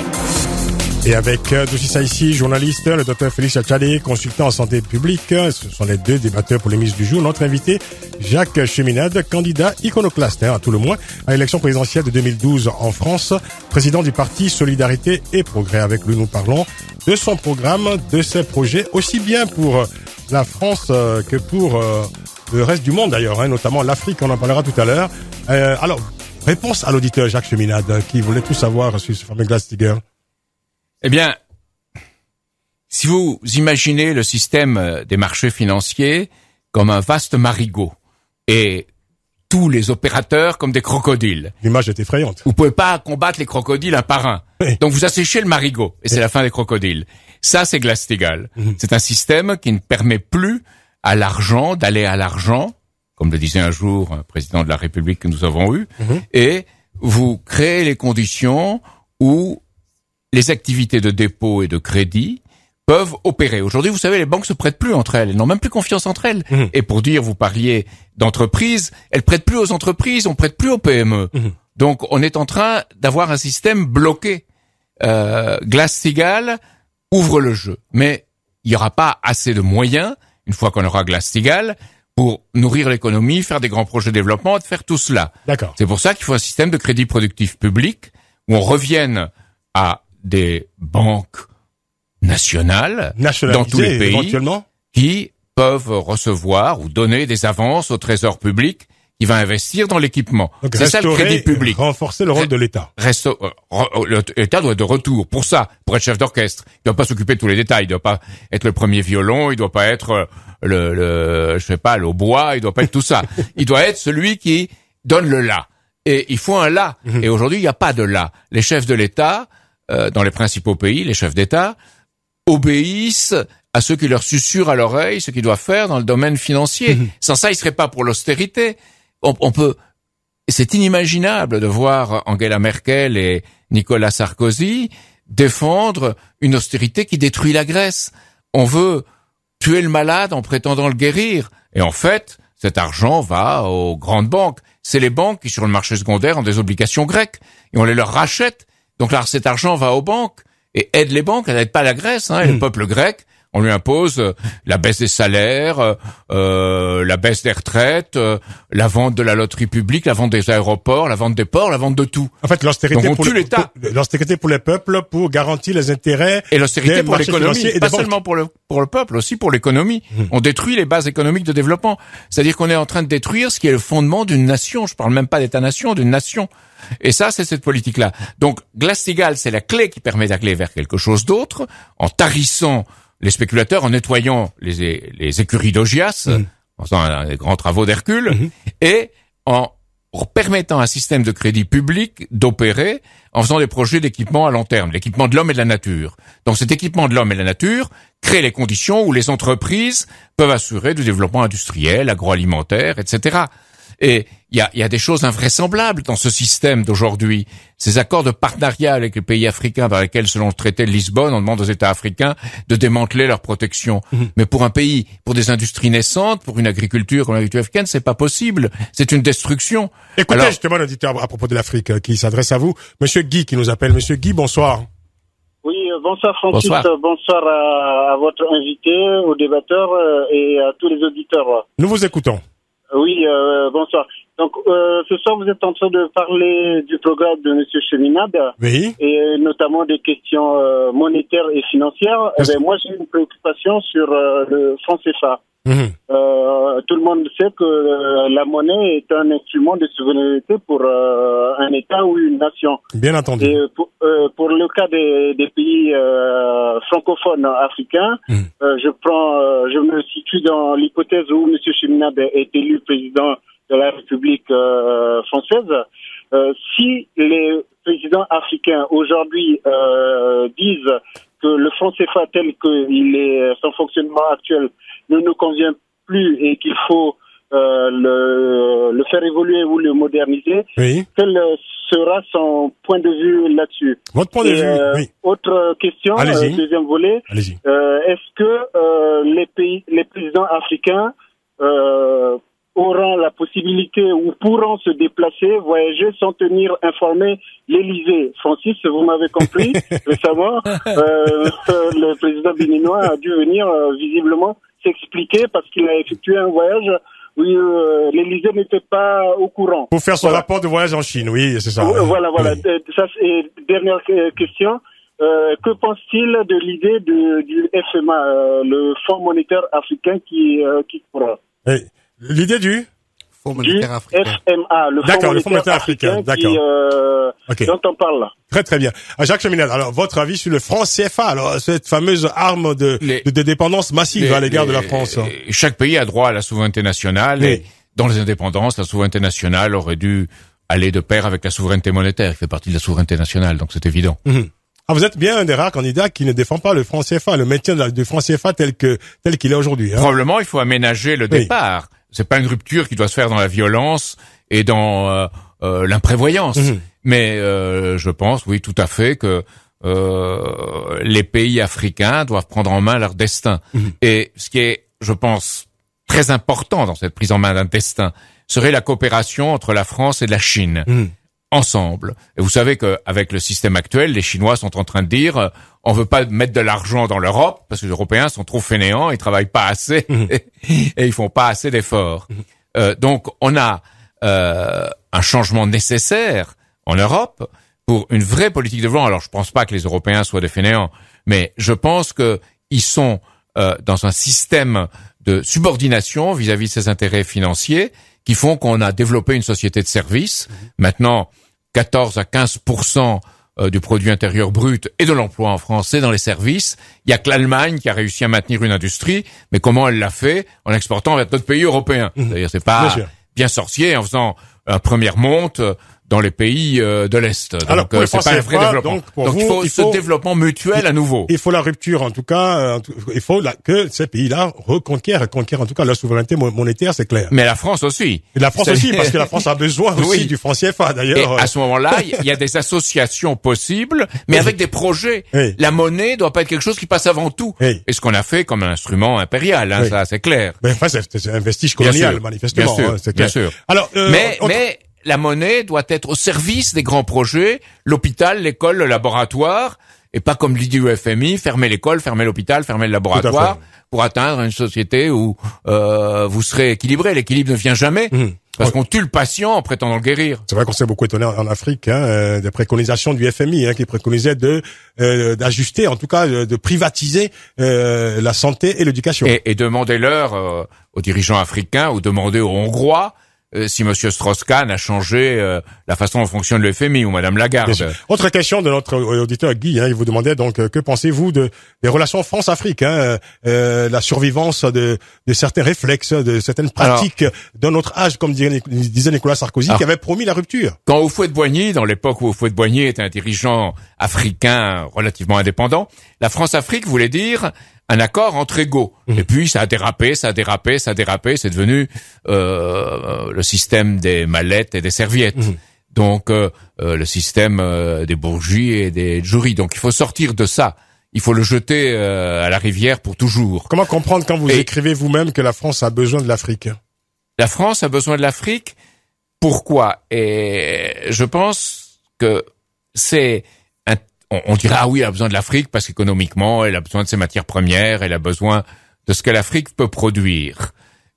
Et avec Doucissa ici, journaliste, le docteur Félix Achadé, consultant en santé publique. Ce sont les deux débatteurs pour les mises du jour. Notre invité, Jacques Cheminade, candidat iconoclaste, à tout le moins, à l'élection présidentielle de 2012 en France, président du parti Solidarité et Progrès. Avec lui, nous parlons de son programme, de ses projets, aussi bien pour la France que pour le reste du monde d'ailleurs, notamment l'Afrique, on en parlera tout à l'heure. Alors, réponse à l'auditeur Jacques Cheminade, qui voulait tout savoir sur ce fameux Glass-Steagall. Eh bien, si vous imaginez le système des marchés financiers comme un vaste marigot et tous les opérateurs comme des crocodiles. L'image est effrayante. Vous pouvez pas combattre les crocodiles un par un. Oui. Donc vous asséchez le marigot et c'est la fin des crocodiles. Ça, c'est Glass-Steagall. C'est un système qui ne permet plus à l'argent d'aller à l'argent, comme le disait un jour un président de la République que nous avons eu, et vous créez les conditions où les activités de dépôt et de crédit peuvent opérer. Aujourd'hui, vous savez, les banques se prêtent plus entre elles. Elles n'ont même plus confiance entre elles. Et pour dire, vous parliez d'entreprises, elles prêtent plus aux entreprises, on prête plus aux PME. Donc, on est en train d'avoir un système bloqué. Glass-Steagall ouvre le jeu. Mais il n'y aura pas assez de moyens, une fois qu'on aura Glass-Steagall, pour nourrir l'économie, faire des grands projets de développement, de faire tout cela. D'accord. C'est pour ça qu'il faut un système de crédit productif public où on revienne à des banques nationales dans tous les pays qui peuvent recevoir ou donner des avances au trésor public qui va investir dans l'équipement. C'est ça le crédit public. Renforcer le rôle de l'État. L'État doit être de retour. Pour ça, pour être chef d'orchestre, il doit pas s'occuper de tous les détails. Il doit pas être le premier violon. Il doit pas être le bois. Il doit pas être tout ça. Il doit être celui qui donne le là. Et il faut un là. Et aujourd'hui, il n'y a pas de là. Les chefs de l'État, dans les principaux pays, les chefs d'État, obéissent à ceux qui leur susurrent à l'oreille ce qu'ils doivent faire dans le domaine financier. Sans ça, ils seraient pas pour l'austérité. C'est inimaginable de voir Angela Merkel et Nicolas Sarkozy défendre une austérité qui détruit la Grèce. On veut tuer le malade en prétendant le guérir. Et en fait, cet argent va aux grandes banques. C'est les banques qui, sur le marché secondaire, ont des obligations grecques. Et on les leur rachète. Donc là, cet argent va aux banques et aide les banques. Elle n'aide pas la Grèce, et le peuple grec, On lui impose la baisse des salaires, la baisse des retraites, la vente de la loterie publique, la vente des aéroports, la vente des ports, la vente de tout. En fait, l'austérité Donc, on pour tue l'État. l'austérité pour les peuples, pour garantir les intérêts Et l'austérité des pour marchés l'économie, financiers et pas des banques. seulement pour le peuple, aussi pour l'économie. On détruit les bases économiques de développement. C'est-à-dire qu'on est en train de détruire ce qui est le fondement d'une nation. Je parle même pas d'État-nation, d'une nation. Et ça, c'est cette politique-là. Donc, Glass-Steagall, c'est la clé qui permet d'aller vers quelque chose d'autre, en tarissant les spéculateurs, en nettoyant les écuries d'Augias, en faisant des grands travaux d'Hercule, et en permettant à un système de crédit public d'opérer en faisant des projets d'équipement à long terme, l'équipement de l'homme et de la nature. Donc cet équipement de l'homme et de la nature crée les conditions où les entreprises peuvent assurer du développement industriel, agroalimentaire, etc. Et il y a des choses invraisemblables dans ce système d'aujourd'hui. Ces accords de partenariat avec les pays africains par lesquels, selon le traité de Lisbonne, on demande aux États africains de démanteler leur protection. Mais pour un pays, pour des industries naissantes, pour une agriculture comme l'agriculture africaine, c'est pas possible. C'est une destruction. Écoutez Alors, justement l'auditeur à propos de l'Afrique qui s'adresse à vous. Monsieur Guy qui nous appelle. Monsieur Guy, bonsoir. Oui, bonsoir Francis, Bonsoir. bonsoir à votre invité, aux débatteurs et à tous les auditeurs. Nous vous écoutons. Oui, bonsoir. Donc, ce soir, vous êtes en train de parler du programme de Monsieur Cheminade Oui. et notamment des questions monétaires et financières. Eh bien, moi, j'ai une préoccupation sur le franc CFA. Tout le monde sait que la monnaie est un instrument de souveraineté pour un État ou une nation. Bien entendu. Et pour le cas des pays francophones africains, je me situe dans l'hypothèse où M. Cheminade est élu président de la République française. Si les présidents africains aujourd'hui disent que le franc CFA tel qu'il est, son fonctionnement actuel ne nous convient plus et qu'il faut le faire évoluer ou le moderniser, Oui. quel sera son point de vue là-dessus? Votre point de vue, oui. Autre question, Allez-y. deuxième volet. Allez-y. Est-ce que les présidents africains auront la possibilité ou pourront se déplacer, voyager sans tenir informé l'Élysée? Francis, vous m'avez compris, récemment, le président béninois a dû venir visiblement s'expliquer parce qu'il a effectué un voyage où l'Élysée n'était pas au courant. Pour faire son rapport de voyage en Chine, oui, c'est ça. Voilà. Oui. Ça, c'est dernière question. Que pense-t-il de l'idée du FMA, le Fonds monétaire africain qui pourra? Et l'idée du Fonds monétaire africain. FMA, le Fonds monétaire africain, dont on parle là. Très très bien. Jacques Cheminade, alors votre avis sur le franc CFA, alors cette fameuse arme de dépendance massive à l'égard de la France. Chaque pays a droit à la souveraineté nationale et dans les indépendances, la souveraineté nationale aurait dû aller de pair avec la souveraineté monétaire, qui fait partie de la souveraineté nationale, donc c'est évident. Ah, vous êtes bien un des rares candidats qui ne défend pas le franc CFA, le maintien du franc CFA tel qu'il est aujourd'hui. Hein. Probablement, il faut aménager le départ. C'est pas une rupture qui doit se faire dans la violence et dans l'imprévoyance. Mais je pense, oui, tout à fait, que les pays africains doivent prendre en main leur destin. Et ce qui est, je pense, très important dans cette prise en main d'un destin serait la coopération entre la France et la Chine. Ensemble. Et vous savez qu'avec le système actuel, les Chinois sont en train de dire on veut pas mettre de l'argent dans l'Europe parce que les Européens sont trop fainéants, ils travaillent pas assez et ils font pas assez d'efforts. Donc on a un changement nécessaire en Europe pour une vraie politique de développement. Alors je pense pas que les Européens soient des fainéants, mais je pense que ils sont dans un système de subordination vis-à-vis de ses intérêts financiers qui font qu'on a développé une société de services. Maintenant, 14 à 15% du produit intérieur brut et de l'emploi en France, c'est dans les services. Il y a que l'Allemagne qui a réussi à maintenir une industrie, mais comment elle l'a fait? En exportant vers d'autres pays européens. C'est-à-dire, c'est pas bien sorcier en faisant une première monte dans les pays de l'Est. Alors, Donc, c'est pas un vrai développement. Donc il faut ce développement mutuel à nouveau. Il faut la rupture, en tout cas. Il faut que ces pays-là conquièrent en tout cas la souveraineté monétaire, c'est clair. Mais la France aussi. Et la France aussi, parce que la France a besoin aussi du franc CFA, d'ailleurs. Et à ce moment-là, il y a des associations possibles, mais avec des projets. La monnaie doit pas être quelque chose qui passe avant tout. Et ce qu'on a fait comme un instrument impérial, hein, ça, c'est clair. Mais enfin, c'est un vestige colonial, manifestement. Bien sûr, c'est clair. Bien sûr. Alors, mais la monnaie doit être au service des grands projets, l'hôpital, l'école, le laboratoire, et pas comme l'idée du FMI, fermer l'école, fermer l'hôpital, fermer le laboratoire pour atteindre une société où vous serez équilibré. L'équilibre ne vient jamais. Parce qu'on tue le patient en prétendant le guérir. C'est vrai qu'on s'est beaucoup étonné en Afrique, des préconisations du FMI, qui préconisait d'ajuster, en tout cas, de privatiser la santé et l'éducation. Et demandez-leur aux dirigeants africains ou demandez aux Hongrois si Monsieur Strauss-Kahn a changé la façon dont fonctionne le FMI ou Madame Lagarde. Autre question de notre auditeur Guy, il vous demandait donc que pensez-vous des relations France-Afrique, la survivance de certains réflexes, de certaines pratiques de notre âge, comme disait Nicolas Sarkozy, qui avait promis la rupture. Quand Houphouët-Boigny, dans l'époque où Houphouët-Boigny était un dirigeant africain relativement indépendant, la France-Afrique voulait dire un accord entre égaux. Et puis ça a dérapé, c'est devenu le système des mallettes et des serviettes. Donc le système des bourgeois et des jurys. Donc il faut sortir de ça. Il faut le jeter à la rivière pour toujours. Comment comprendre quand vous écrivez vous-même que la France a besoin de l'Afrique? La France a besoin de l'Afrique. Pourquoi? Et je pense que c'est on dirait, ah oui, elle a besoin de l'Afrique parce qu'économiquement, elle a besoin de ses matières premières, elle a besoin de ce que l'Afrique peut produire.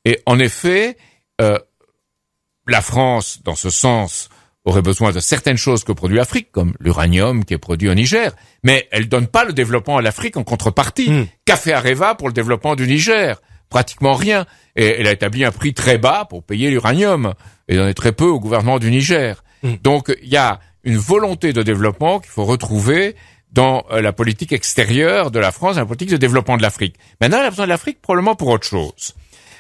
Et en effet, la France, dans ce sens, aurait besoin de certaines choses que produit l'Afrique, comme l'uranium qui est produit au Niger. Mais elle donne pas le développement à l'Afrique en contrepartie. Qu'a fait Areva pour le développement du Niger? Pratiquement rien. Et elle a établi un prix très bas pour payer l'uranium. Et il en est très peu au gouvernement du Niger. Donc, il y a une volonté de développement qu'il faut retrouver dans la politique extérieure de la France, la politique de développement de l'Afrique. Maintenant, elle a besoin de l'Afrique probablement pour autre chose.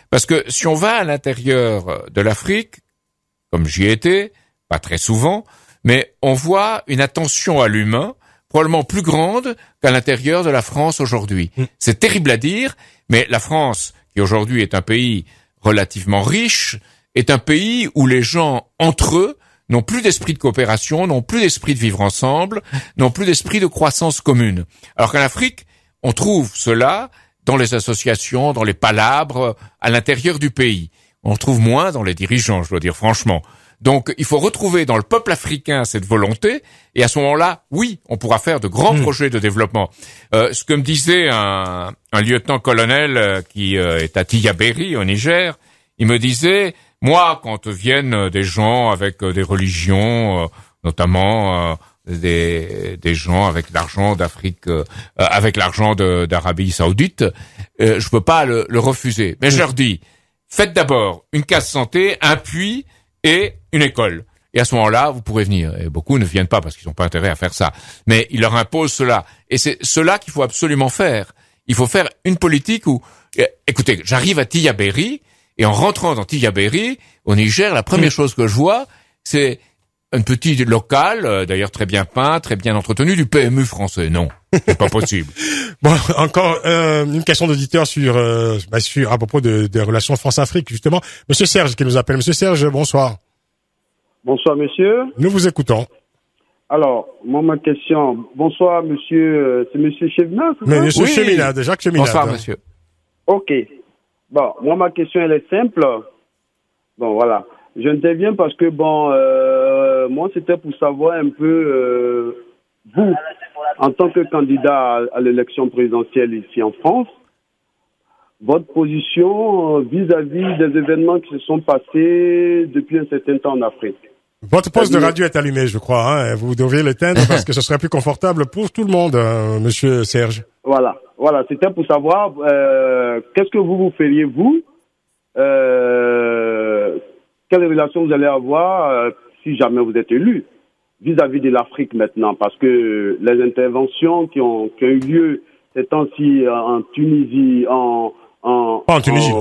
Parce que si on va à l'intérieur de l'Afrique, comme j'y étais, pas très souvent, mais on voit une attention à l'humain probablement plus grande qu'à l'intérieur de la France aujourd'hui. C'est terrible à dire, mais la France, qui aujourd'hui est un pays relativement riche, est un pays où les gens, entre eux, n'ont plus d'esprit de coopération, n'ont plus d'esprit de vivre ensemble, n'ont plus d'esprit de croissance commune. Alors qu'en Afrique, on trouve cela dans les associations, dans les palabres, à l'intérieur du pays. On le trouve moins dans les dirigeants, je dois dire franchement. Donc, il faut retrouver dans le peuple africain cette volonté, et à ce moment-là, oui, on pourra faire de grands projets de développement. Ce que me disait un lieutenant-colonel qui est à Tillabéri, au Niger, il me disait, moi, quand viennent des gens avec des religions, notamment des gens avec l'argent d'Afrique, avec l'argent d'Arabie Saoudite, je peux pas le refuser. Mais je leur dis, faites d'abord une case santé, un puits et une école. Et à ce moment-là, vous pourrez venir. Et beaucoup ne viennent pas parce qu'ils n'ont pas intérêt à faire ça. Mais ils leur imposent cela. Et c'est cela qu'il faut absolument faire. Il faut faire une politique où, écoutez, j'arrive à Tillabéri, et en rentrant dans Tillabéri, au Niger, la première chose que je vois, c'est un petit local, d'ailleurs très bien peint, très bien entretenu, du PMU français. Non, c'est pas possible. Bon, encore une question d'auditeur sur à propos des relations France-Afrique, justement. Monsieur Serge qui nous appelle. Monsieur Serge, bonsoir. Bonsoir, monsieur. Nous vous écoutons. Alors, moi, ma question. Bonsoir, monsieur. C'est monsieur Cheminade, c'est ça? Monsieur Cheminade, Jacques Cheminade. Bonsoir, monsieur. Ok. Bon, moi, ma question, elle est simple. Bon, voilà. J'interviens parce que, moi, c'était pour savoir un peu, vous, en tant que candidat à l'élection présidentielle ici en France, votre position vis-à-vis des événements qui se sont passés depuis un certain temps en Afrique. Votre poste de radio est allumé, je crois. Vous devriez l'éteindre parce que ce serait plus confortable pour tout le monde, monsieur Serge. Voilà. C'était pour savoir qu'est-ce que vous feriez, vous, quelle relation vous allez avoir si jamais vous êtes élu vis-à-vis de l'Afrique maintenant, parce que les interventions qui ont eu lieu ces temps-ci en Tunisie, Pas en Tunisie.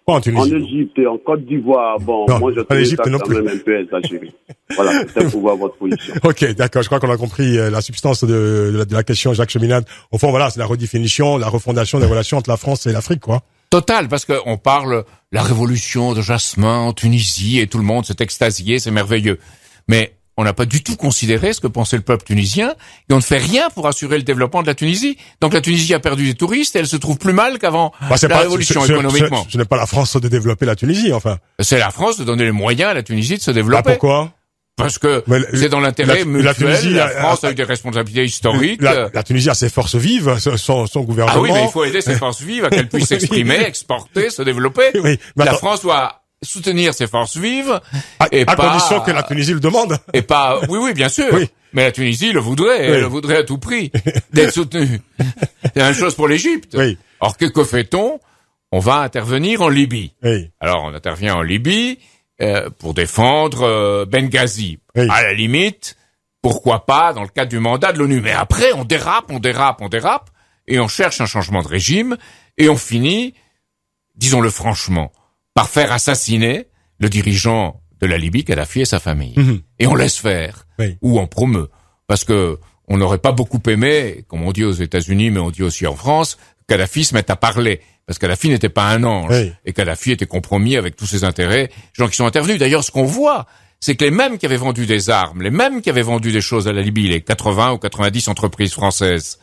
En Égypte et en Côte d'Ivoire, moi je trouve ça quand même un peu exagéré. Voilà, c'était pour voir votre position. Ok, d'accord, je crois qu'on a compris la substance de la question, Jacques Cheminade. Au fond, voilà, c'est la redéfinition, la refondation des relations entre la France et l'Afrique, quoi. Total, parce qu'on parle la révolution de Jasmin en Tunisie et tout le monde s'est extasié, c'est merveilleux. Mais on n'a pas du tout considéré ce que pensait le peuple tunisien et on ne fait rien pour assurer le développement de la Tunisie. Donc la Tunisie a perdu des touristes et elle se trouve plus mal qu'avant la révolution économiquement. Ce n'est pas la France de développer la Tunisie, enfin. C'est la France de donner les moyens à la Tunisie de se développer. Pourquoi? parce que c'est dans l'intérêt mutuel. La France a eu des responsabilités historiques. La Tunisie a ses forces vives, son gouvernement. Ah oui, mais il faut aider ses forces vives à qu'elles puissent s'exprimer, exporter, se développer. Oui, la France doit soutenir ses forces vives à condition que la Tunisie le demande. Et pas, oui, bien sûr. Oui. Mais la Tunisie le voudrait, elle le voudrait à tout prix d'être soutenue. C'est la même chose pour l'Égypte. Oui. Alors que fait-on? On va intervenir en Libye. Oui. Alors on intervient en Libye pour défendre Benghazi. Oui. À la limite, pourquoi pas dans le cadre du mandat de l'ONU. Mais après, on dérape, et on cherche un changement de régime, et on finit, disons-le franchement, par faire assassiner le dirigeant de la Libye, Kadhafi et sa famille. Mm-hmm. Et on laisse faire. Oui. Ou on promeut. Parce que on n'aurait pas beaucoup aimé, comme on dit aux États-Unis, mais on dit aussi en France, Kadhafi se mette à parler. Parce que Kadhafi n'était pas un ange. Oui. Et Kadhafi était compromis avec tous ses intérêts. Les gens qui sont intervenus. D'ailleurs, ce qu'on voit, c'est que les mêmes qui avaient vendu des armes, les mêmes qui avaient vendu des choses à la Libye, les 80 ou 90 entreprises françaises,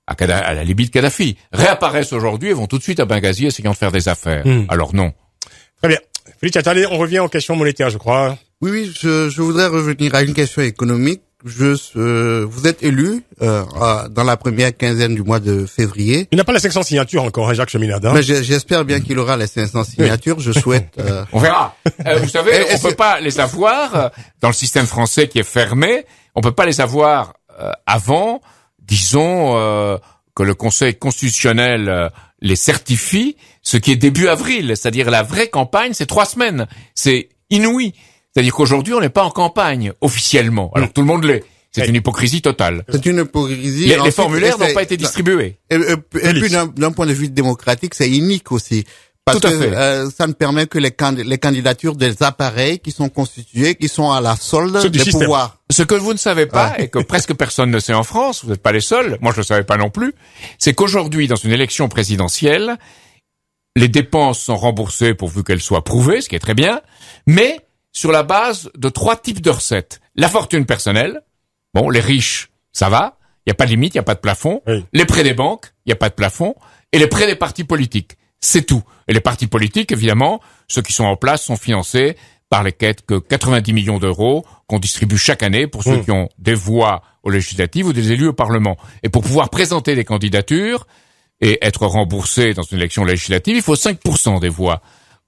à la Libye de Kadhafi, réapparaissent aujourd'hui et vont tout de suite à Benghazi essayant de faire des affaires. Alors non. Très bien. Félix Attalé, on revient aux questions monétaires, je crois. Oui, je voudrais revenir à une question économique. Vous êtes élu dans la première quinzaine du mois de février. Il n'a pas les 500 signatures encore, hein, Jacques Cheminade. Mais j'espère bien qu'il aura les 500 signatures. Je souhaite. On verra. Vous savez, on peut pas les avoir dans le système français qui est fermé. On peut pas les avoir avant, disons, que le Conseil constitutionnel les certifie, ce qui est début avril. C'est-à-dire la vraie campagne, c'est 3 semaines. C'est inouï. C'est-à-dire qu'aujourd'hui, on n'est pas en campagne, officiellement. Alors tout le monde l'est. C'est une hypocrisie totale. C'est une hypocrisie. Les formulaires n'ont pas été distribués. Et puis, d'un point de vue démocratique, c'est inique aussi. Parce Tout à fait. que ça ne permet que les candidatures des appareils qui sont constitués, qui sont à la solde des pouvoirs. Ce que vous ne savez pas, et que presque personne ne sait en France, vous n'êtes pas les seuls, moi je ne savais pas non plus, c'est qu'aujourd'hui, dans une élection présidentielle, les dépenses sont remboursées pourvu qu'elles soient prouvées, ce qui est très bien, mais sur la base de 3 types de recettes. La fortune personnelle, bon, les riches, ça va, il n'y a pas de limite, il n'y a pas de plafond. Oui. Les prêts des banques, il n'y a pas de plafond. Et les prêts des partis politiques, c'est tout. Et les partis politiques, évidemment, ceux qui sont en place sont financés par les quêtes que 90 millions d'euros qu'on distribue chaque année pour ceux qui ont des voix aux législatives ou des élus au Parlement. Et pour pouvoir présenter des candidatures et être remboursé dans une élection législative, il faut 5% des voix.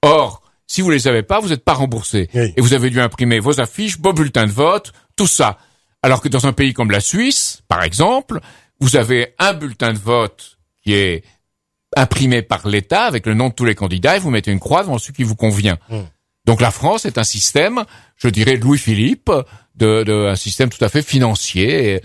Or, si vous les avez pas, vous n'êtes pas remboursé. Oui. Et vous avez dû imprimer vos affiches, vos bulletins de vote, tout ça. Alors que dans un pays comme la Suisse, par exemple, vous avez un bulletin de vote qui est imprimé par l'État avec le nom de tous les candidats et vous mettez une croix devant celui qui vous convient. Donc la France est un système, je dirais, de Louis-Philippe, un système tout à fait financier,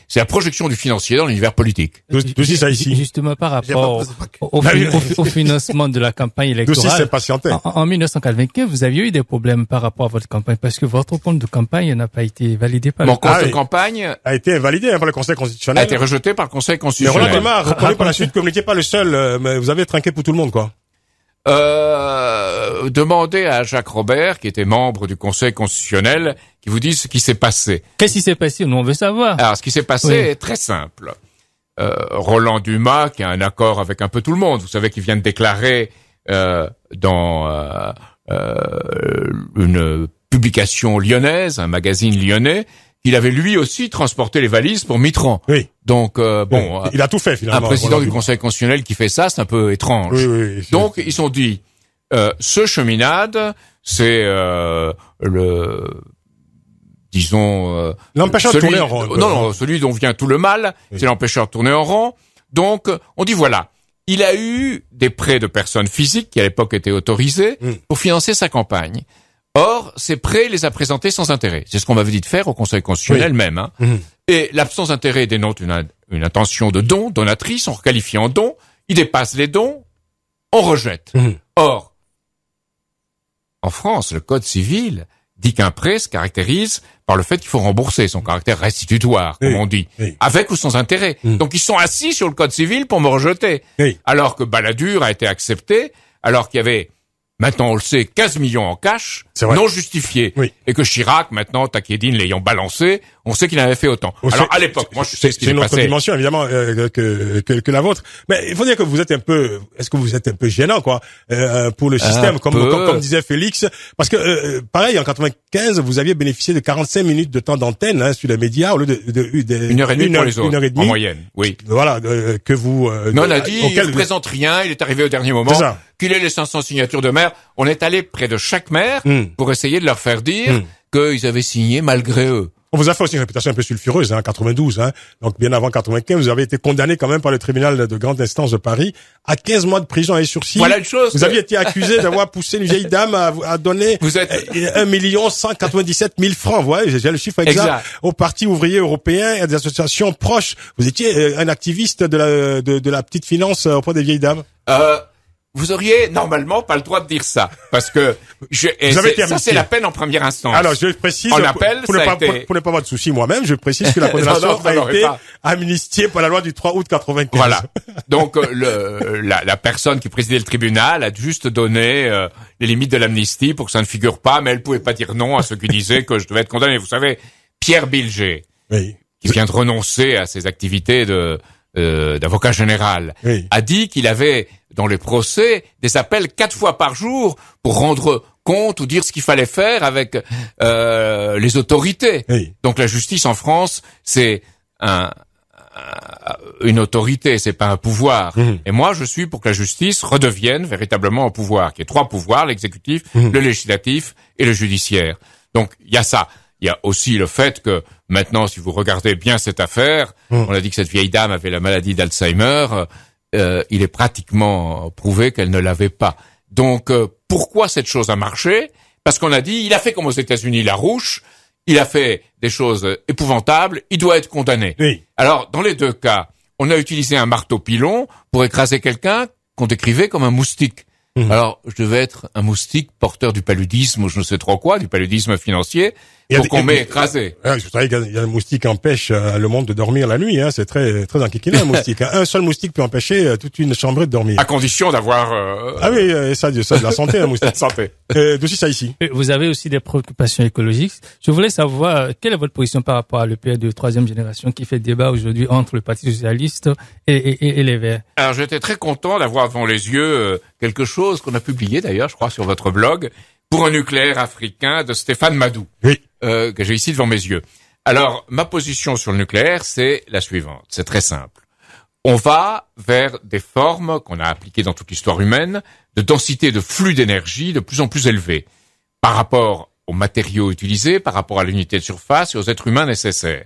c'est la projection du financier dans l'univers politique. Dossier ça ici. Justement, par rapport au financement de la campagne électorale. Dossier c'est patienté. En 1995, vous aviez eu des problèmes par rapport à votre campagne parce que votre compte de campagne n'a pas été validé par Mon compte de campagne a été invalidé par le Conseil constitutionnel. A été rejeté par le Conseil Mais constitutionnel. Roland Desmar, reprenez par la suite que vous n'étiez pas le seul, mais vous avez trinqué pour tout le monde, quoi. Demandez à Jacques Robert, qui était membre du Conseil constitutionnel, qui vous dise ce qui s'est passé. Qu'est-ce qui s'est passé? Nous, on veut savoir. Alors, ce qui s'est passé est très simple. Roland Dumas, qui a un accord avec un peu tout le monde, vous savez qu'il vient de déclarer dans une publication lyonnaise, un magazine lyonnais, qu'il avait lui aussi transporté les valises pour Mitterrand. Oui. Donc bon, il a tout fait finalement. Un président du Conseil constitutionnel qui fait ça, c'est un peu étrange. Oui, donc ils se sont dit, ce Cheminade, c'est l'empêcheur de tourner en rond. Non, celui dont vient tout le mal, c'est l'empêcheur de tourner en rond. Donc on dit voilà, il a eu des prêts de personnes physiques qui à l'époque étaient autorisés pour financer sa campagne. Or, ces prêts, il les a présentés sans intérêt. C'est ce qu'on m'avait dit de faire au Conseil constitutionnel même. Hein. Et l'absence d'intérêt dénote une intention de don, donatrice, on requalifie en don. Il dépasse les dons, on rejette. Or, en France, le Code civil dit qu'un prêt se caractérise par le fait qu'il faut rembourser son caractère restitutoire, comme on dit, avec ou sans intérêt. Donc, ils sont assis sur le Code civil pour me rejeter. Alors que Balladur a été accepté, alors qu'il y avait... Maintenant, on le sait, 15 millions en cash non justifié. Oui. Et que Chirac, maintenant, Takedine l'ayant balancé, on sait qu'il en avait fait autant. Alors, à l'époque, moi, je sais ce qui c'est s'est une autre passé. dimension, évidemment, que la vôtre. Mais il faut dire que vous êtes est-ce que vous êtes un peu gênant, quoi, pour le système, comme disait Félix, parce que, pareil, en 95, vous aviez bénéficié de 45 minutes de temps d'antenne, hein, sur les médias, au lieu de 1h30 pour les autres. 1h30. En moyenne, oui. Voilà, que vous, Mais on a dit, il ne présente rien, il est arrivé au dernier moment. Qu'il ait les 500 signatures de maires. On est allé près de chaque maire pour essayer de leur faire dire qu'ils avaient signé malgré eux. On vous a fait aussi une réputation un peu sulfureuse, hein, 92, hein. Donc, bien avant 95, vous avez été condamné quand même par le tribunal de grande instance de Paris à 15 mois de prison et sursis. Voilà une chose. Vous aviez été accusé d'avoir poussé une vieille dame à donner 1 197 000 francs. Vous voyez, j'ai le chiffre exact. Au Parti ouvrier européen et à des associations proches. Vous étiez un activiste de la petite finance auprès des vieilles dames. Vous auriez normalement pas le droit de dire ça, parce que ça c'est la peine en première instance. Alors je précise, pour ne pas avoir de souci moi-même, je précise que la condamnation a été amnistiée par la loi du 3 août 95. Voilà. Donc la personne qui présidait le tribunal a juste donné les limites de l'amnistie pour que ça ne figure pas, mais elle pouvait pas dire non à ceux qui disaient que je devais être condamné. Vous savez, Pierre Bilger, qui vient de renoncer à ses activités d'avocat général, a dit qu'il avait dans les procès des appels 4 fois par jour pour rendre compte ou dire ce qu'il fallait faire avec les autorités. Donc la justice en France, c'est une autorité, c'est pas un pouvoir. Et moi, je suis pour que la justice redevienne véritablement un pouvoir, qui est 3 pouvoirs, l'exécutif, le législatif et le judiciaire. Donc il y a ça. Il y a aussi le fait que maintenant, si vous regardez bien cette affaire, on a dit que cette vieille dame avait la maladie d'Alzheimer, il est pratiquement prouvé qu'elle ne l'avait pas. Donc, pourquoi cette chose a marché? Parce qu'on a dit, il a fait comme aux États-Unis Larouche, il a fait des choses épouvantables, il doit être condamné. Alors, dans les 2 cas, on a utilisé un marteau pilon pour écraser quelqu'un qu'on décrivait comme un moustique. Alors, je devais être un moustique porteur du paludisme ou je ne sais trop quoi, du paludisme financier, pour qu'on m'ait écrasé. Vous savez qu'il y a un moustique qui empêche le monde de dormir la nuit, hein. C'est très, très enquiquinant, un moustique. Un seul moustique peut empêcher toute une chambrée de dormir. À condition d'avoir, Ah oui, ça de la santé, un moustique. Santé. D'où ça ici. Vous avez aussi des préoccupations écologiques. Je voulais savoir, quelle est votre position par rapport à l'EPR de 3e génération qui fait débat aujourd'hui entre le Parti socialiste et les Verts? Alors, j'étais très content d'avoir devant les yeux quelque chose qu'on a publié d'ailleurs, je crois, sur votre blog, pour un nucléaire africain de Stéphane Madou, que j'ai ici devant mes yeux. Alors, ma position sur le nucléaire, c'est la suivante. C'est très simple. On va vers des formes qu'on a appliquées dans toute l'histoire humaine, de densité de flux d'énergie de plus en plus élevées, par rapport aux matériaux utilisés, par rapport à l'unité de surface et aux êtres humains nécessaires.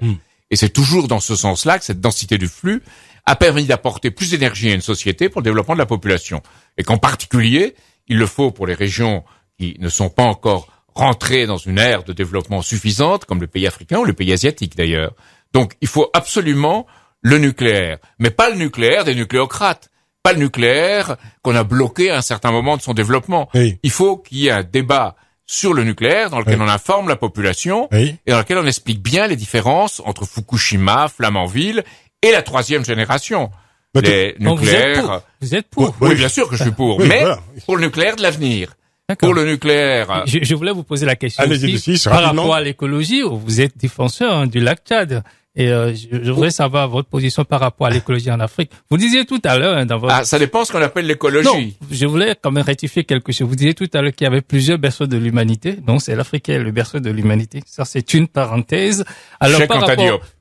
Et c'est toujours dans ce sens-là que cette densité du flux a permis d'apporter plus d'énergie à une société pour le développement de la population. Et qu'en particulier, il le faut pour les régions qui ne sont pas encore rentrées dans une ère de développement suffisante, comme le pays africain ou le pays asiatique d'ailleurs. Donc il faut absolument le nucléaire, mais pas le nucléaire des nucléocrates, pas le nucléaire qu'on a bloqué à un certain moment de son développement. Il faut qu'il y ait un débat sur le nucléaire dans lequel on informe la population et dans lequel on explique bien les différences entre Fukushima, Flamanville et la 3e génération. Les nucléaires. Vous êtes pour. Oui, bien sûr que je suis pour. Mais pour le nucléaire de l'avenir. Pour le nucléaire. Je voulais vous poser la question aussi, par rapport à l'écologie. Vous êtes défenseur du lac Tchad. Et je voudrais savoir votre position par rapport à l'écologie en Afrique. Vous disiez tout à l'heure dans votre... ça dépend ce qu'on appelle l'écologie. Non, je voulais quand même rectifier quelque chose. Vous disiez tout à l'heure qu'il y avait plusieurs berceaux de l'humanité. Donc c'est l'Afrique qui est le berceau de l'humanité. Ça c'est une parenthèse. Alors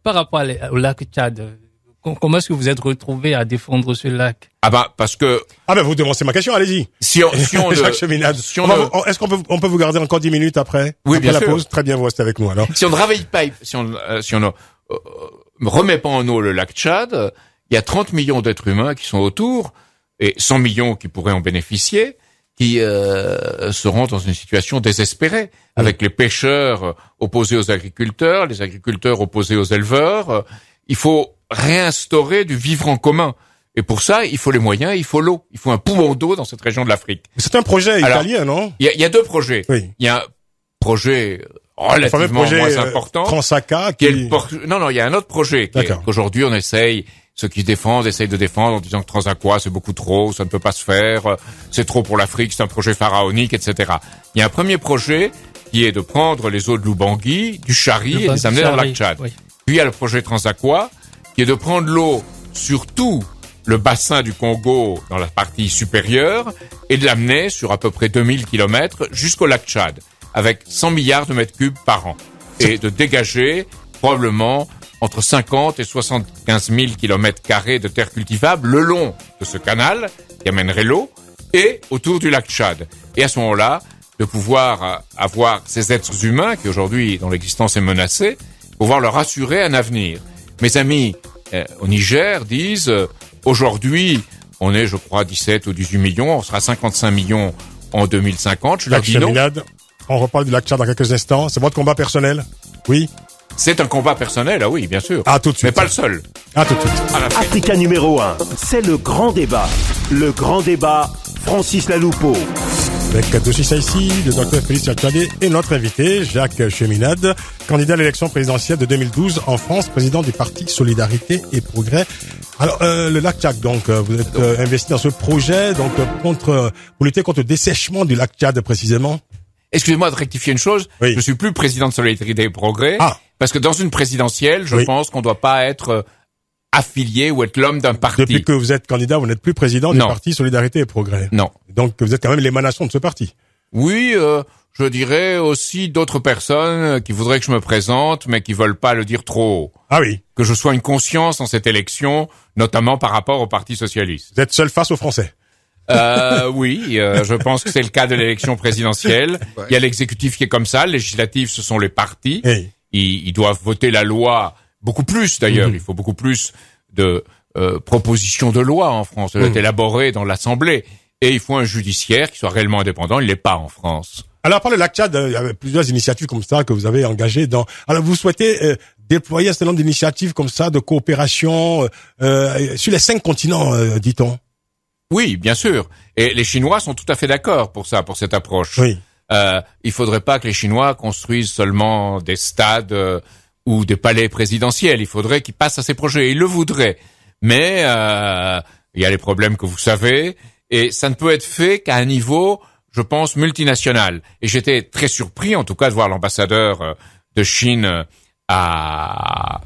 par rapport au lac Tchad, comment est-ce que vous êtes retrouvé à défendre ce lac? Parce que... vous devancez ma question, allez-y. Si on est-ce qu'on peut vous garder encore 10 minutes après? Oui, après bien la sûr. Pause? Très bien, vous restez avec nous, alors. Si on ne réveille pas, si on ne remet pas en eau le lac Tchad, il y a 30 millions d'êtres humains qui sont autour, et 100 millions qui pourraient en bénéficier, qui seront dans une situation désespérée, avec les pêcheurs opposés aux agriculteurs, les agriculteurs opposés aux éleveurs. Il faut réinstaurer du vivre en commun. Et pour ça, il faut les moyens, il faut l'eau. Il faut un poumon d'eau dans cette région de l'Afrique. C'est un projet italien, non? Il y a 2 projets. Oui. Il y a un projet relativement moins important. Transaka Non, il y a un autre projet qu'aujourd'hui on essaye ceux qui défendent essayent de défendre en disant que Transaqua c'est beaucoup trop, ça ne peut pas se faire, c'est trop pour l'Afrique, c'est un projet pharaonique, etc. Il y a un premier projet qui est de prendre les eaux de l'Ubangui, du Chari et les amener dans le lac Tchad. Oui. Puis il y a le projet Transaqua qui est de prendre l'eau sur tout le bassin du Congo dans la partie supérieure et de l'amener sur à peu près 2000 kilomètres jusqu'au lac Tchad avec 100 milliards de mètres cubes par an et de dégager probablement entre 50 et 75 000 kilomètres carrés de terres cultivables le long de ce canal qui amènerait l'eau et autour du lac Tchad. Et à ce moment-là, de pouvoir avoir ces êtres humains qui aujourd'hui, dont l'existence est menacée, pouvoir leur assurer un avenir. Mes amis au Niger disent aujourd'hui, on est, je crois, 17 ou 18 millions, on sera 55 millions en 2050. Je leur dis non. On reparle du lac Tchad dans quelques instants. C'est votre combat personnel? Oui. C'est un combat personnel, ah oui, bien sûr. Ah, tout de suite. Mais pas le seul. Ah, tout de suite. Africa numéro 1, c'est le grand débat. Le grand débat, Francis Laloupeau. Avec Dossi Saïsi, le docteur Félix Tchadé et notre invité, Jacques Cheminade, candidat à l'élection présidentielle de 2012 en France, président du parti Solidarité et Progrès. Alors, le lac Tchad, donc, vous êtes investi dans ce projet, donc, pour lutter contre le dessèchement du lac Tchad, précisément. Excusez-moi de rectifier une chose. Oui. Je suis plus président de Solidarité et Progrès. Ah. Parce que dans une présidentielle, je pense qu'on doit pas être affilié ou être l'homme d'un parti. Depuis que vous êtes candidat, vous n'êtes plus président du parti Solidarité et Progrès. Non. Donc, vous êtes quand même l'émanation de ce parti. Oui, je dirais aussi d'autres personnes qui voudraient que je me présente, mais qui veulent pas le dire trop haut. Ah oui. Que je sois une conscience dans cette élection, notamment par rapport au Parti socialiste. Vous êtes seul face aux Français. Oui, je pense que c'est le cas de l'élection présidentielle. Ouais. Il y a l'exécutif qui est comme ça, le législatif, ce sont les partis. Hey. Ils doivent voter la loi, beaucoup plus d'ailleurs. Il faut beaucoup plus de propositions de loi en France, de élaborées dans l'Assemblée. Et il faut un judiciaire qui soit réellement indépendant. Il l'est pas en France. Alors, par le lac Tchad, il y a plusieurs initiatives comme ça que vous avez engagées dans. Alors, vous souhaitez déployer un certain nombre d'initiatives comme ça, de coopération sur les 5 continents, dit-on. Oui, bien sûr. Et les Chinois sont tout à fait d'accord pour ça, pour cette approche. Oui. Il faudrait pas que les Chinois construisent seulement des stades ou des palais présidentiels. Il faudrait qu'ils passent à ces projets. Ils le voudraient. Mais il y a les problèmes que vous savez. Et ça ne peut être fait qu'à un niveau, je pense, multinational. Et j'étais très surpris, en tout cas, de voir l'ambassadeur de Chine à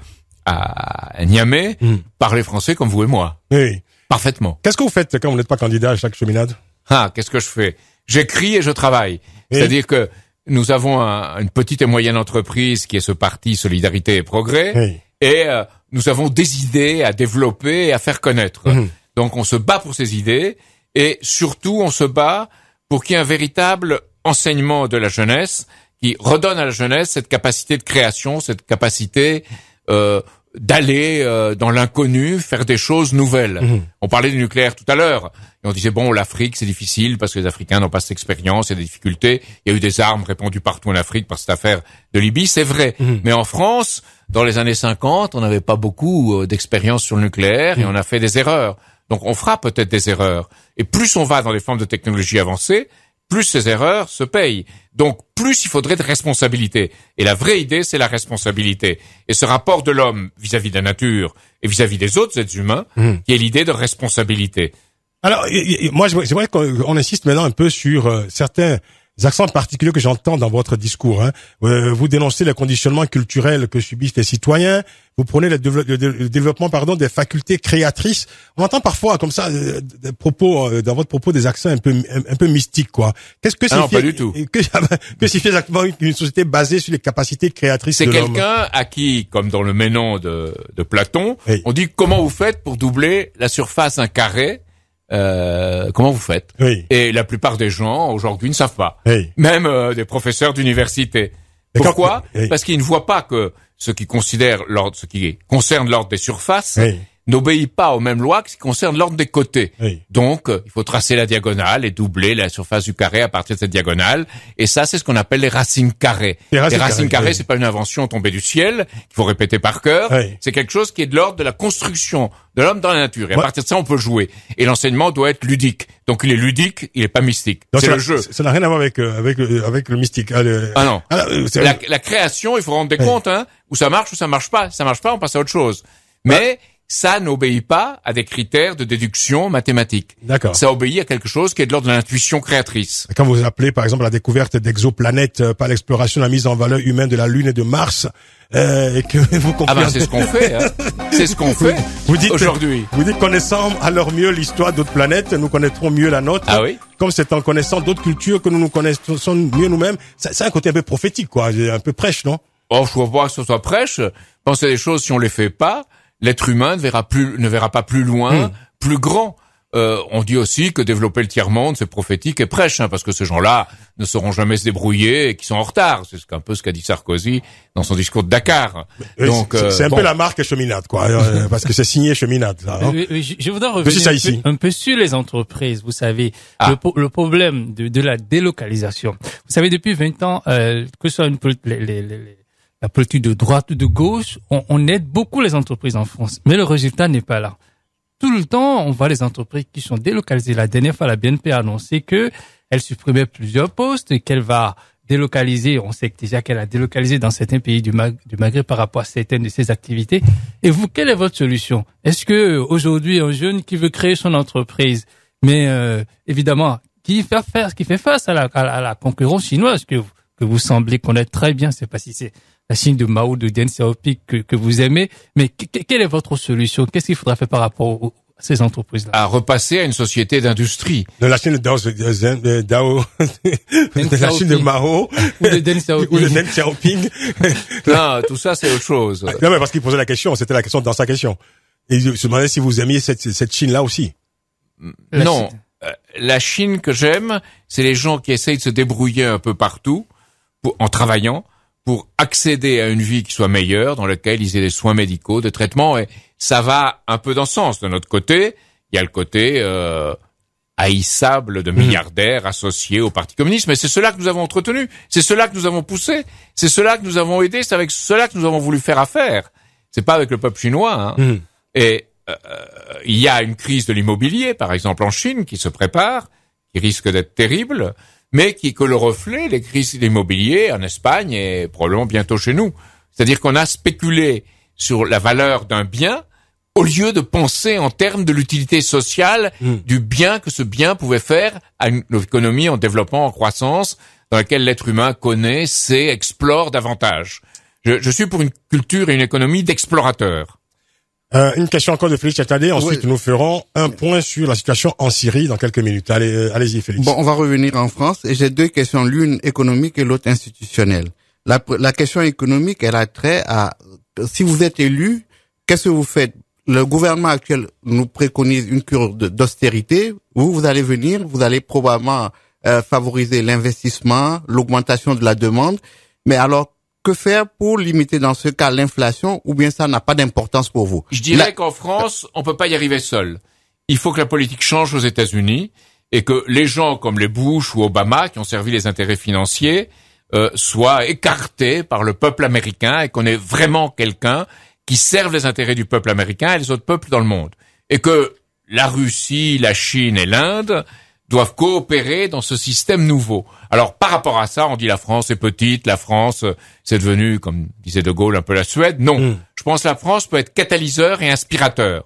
Niamey parler français comme vous et moi. Oui. Parfaitement. Qu'est-ce que vous faites quand vous n'êtes pas candidat à Jacques Cheminade? Qu'est-ce que je fais? J'écris et je travaille. Oui. C'est-à-dire que nous avons une petite et moyenne entreprise qui est ce parti Solidarité et Progrès. Oui. Et nous avons des idées à développer et à faire connaître. Donc on se bat pour ces idées et surtout on se bat pour qu'il y ait un véritable enseignement de la jeunesse qui redonne à la jeunesse cette capacité de création, cette capacité d'aller dans l'inconnu, faire des choses nouvelles. On parlait du nucléaire tout à l'heure, et on disait bon, l'Afrique c'est difficile parce que les Africains n'ont pas cette expérience, il y a des difficultés, il y a eu des armes répandues partout en Afrique par cette affaire de Libye, c'est vrai. Mais en France, dans les années 50, on n'avait pas beaucoup d'expérience sur le nucléaire et on a fait des erreurs. Donc on fera peut-être des erreurs. Et plus on va dans des formes de technologie avancées, plus ces erreurs se payent. Donc, plus il faudrait de responsabilité. Et la vraie idée, c'est la responsabilité. Et ce rapport de l'homme vis-à-vis de la nature et vis-à-vis des autres êtres humains, qui est l'idée de responsabilité. Alors, moi, j'aimerais qu'on insiste maintenant un peu sur certains accents particuliers que j'entends dans votre discours. Vous dénoncez le conditionnement culturel que subissent les citoyens. Vous prenez le développement, des facultés créatrices. On entend parfois comme ça des propos dans votre propos des accents un peu mystiques, quoi. Qu'est-ce que non, pas du tout. Que signifie exactement une société basée sur les capacités créatrices de l'homme? C'est quelqu'un à qui, comme dans le Ménon de Platon, oui. On dit comment vous faites pour doubler la surface d'un carré. Comment vous faites? Oui. Et la plupart des gens aujourd'hui ne savent pas. Oui. Même des professeurs d'université. Pourquoi? Oui. Parce qu'ils ne voient pas que ce qui concerne l'ordre des surfaces oui. n'obéit pas aux mêmes lois que ce qui concerne l'ordre des côtés. Oui. Donc, il faut tracer la diagonale et doubler la surface du carré à partir de cette diagonale. Et ça, c'est ce qu'on appelle les racines carrées. Les racines carrées, oui. C'est pas une invention tombée du ciel qu'il faut répéter par cœur. Oui. C'est quelque chose qui est de l'ordre de la construction de l'homme dans la nature. Et à partir de ça, on peut jouer. Et l'enseignement doit être ludique. Donc, il est ludique, il est pas mystique. Donc, c'est le jeu. Ça n'a rien à voir avec le mystique. Ah non. La création, il faut rendre des comptes, où ça marche ou ça marche pas. Si ça marche pas, on passe à autre chose. Mais ça n'obéit pas à des critères de déduction mathématique. D'accord. Ça obéit à quelque chose qui est de l'ordre de l'intuition créatrice. Quand vous appelez, par exemple, la découverte d'exoplanètes par l'exploration, la mise en valeur humaine de la Lune et de Mars, et que vous comprenez... c'est ce qu'on fait, hein. C'est ce qu'on fait vous dites, aujourd'hui. Vous dites, connaissant alors mieux l'histoire d'autres planètes, nous connaîtrons mieux la nôtre. Ah oui? Comme c'est en connaissant d'autres cultures que nous connaissons mieux nous-mêmes. C'est un côté un peu prophétique, quoi. Un peu prêche, non? Oh, je crois pas que ce soit prêche. Je pense que c'est des choses, si on les fait pas, l'être humain ne verra pas plus loin, plus grand. On dit aussi que développer le tiers-monde, c'est prophétique et prêche, hein, parce que ces gens-là ne sauront jamais se débrouiller et qui sont en retard. C'est un peu ce qu'a dit Sarkozy dans son discours de Dakar. Donc, c'est un peu la marque cheminade, quoi, parce que c'est signé cheminade, là. Hein. Je voudrais revenir un peu sur les entreprises. Vous savez, le problème de la délocalisation. Vous savez, depuis 20 ans, que ce soit la politique de droite ou de gauche, on aide beaucoup les entreprises en France, mais le résultat n'est pas là. Tout le temps, on voit les entreprises qui sont délocalisées. La dernière fois, la BNP a annoncé que elle supprimait plusieurs postes et qu'elle va délocaliser. On sait déjà qu'elle a délocalisé dans certains pays du Maghreb par rapport à certaines de ses activités. Et vous, quelle est votre solution? Est-ce que aujourd'hui, un jeune qui veut créer son entreprise, mais évidemment, qui fait face à la concurrence chinoise que vous semblez connaître très bien, c'est pas si c'est la Chine de Mao, de Deng Xiaoping que vous aimez, mais quelle est votre solution? Qu'est-ce qu'il faudra faire par rapport à ces entreprises-là? À repasser à une société d'industrie. De la Chine de la Chine de Mao. Ou de Deng Xiaoping. Ou de Deng Xiaoping. Non, tout ça, c'est autre chose. Non, mais parce qu'il posait la question, c'était la question dans sa question. Et il se demandait si vous aimiez cette Chine-là aussi. Non. La Chine que j'aime, c'est les gens qui essayent de se débrouiller un peu partout, en travaillant, pour accéder à une vie qui soit meilleure, dans laquelle ils aient des soins médicaux, des traitements, et ça va un peu dans ce sens. De notre côté, il y a le côté haïssable de milliardaires associés au Parti communiste, mais c'est cela que nous avons entretenu, c'est cela que nous avons poussé, c'est cela que nous avons aidé, c'est avec cela que nous avons voulu faire affaire. C'est pas avec le peuple chinois, hein. Et il y a une crise de l'immobilier, par exemple en Chine, qui se prépare, qui risque d'être terrible, mais qui est que le reflet des crises de l'immobilier en Espagne et probablement bientôt chez nous. C'est-à-dire qu'on a spéculé sur la valeur d'un bien au lieu de penser en termes de l'utilité sociale du bien que ce bien pouvait faire à une économie en développement, en croissance, dans laquelle l'être humain connaît, sait, explore davantage. Je suis pour une culture et une économie d'explorateurs. Une question encore de Félix Tchadé. Ensuite, nous ferons un point sur la situation en Syrie dans quelques minutes. Allez-y, Félix. Bon, on va revenir en France et j'ai deux questions, l'une économique et l'autre institutionnelle. La question économique, elle a trait à, si vous êtes élu, qu'est-ce que vous faites? Le gouvernement actuel nous préconise une cure d'austérité. Vous allez venir, vous allez probablement favoriser l'investissement, l'augmentation de la demande. Mais alors, que faire pour limiter dans ce cas l'inflation, ou bien ça n'a pas d'importance pour vous? Je dirais qu'en France, on peut pas y arriver seul. Il faut que la politique change aux États-Unis et que les gens comme les Bush ou Obama, qui ont servi les intérêts financiers, soient écartés par le peuple américain et qu'on ait vraiment quelqu'un qui serve les intérêts du peuple américain et les autres peuples dans le monde. Et que la Russie, la Chine et l'Inde doivent coopérer dans ce système nouveau. Alors, par rapport à ça, on dit la France est petite, la France, c'est devenu, comme disait De Gaulle, un peu la Suède. Non. Je pense que la France peut être catalyseur et inspirateur.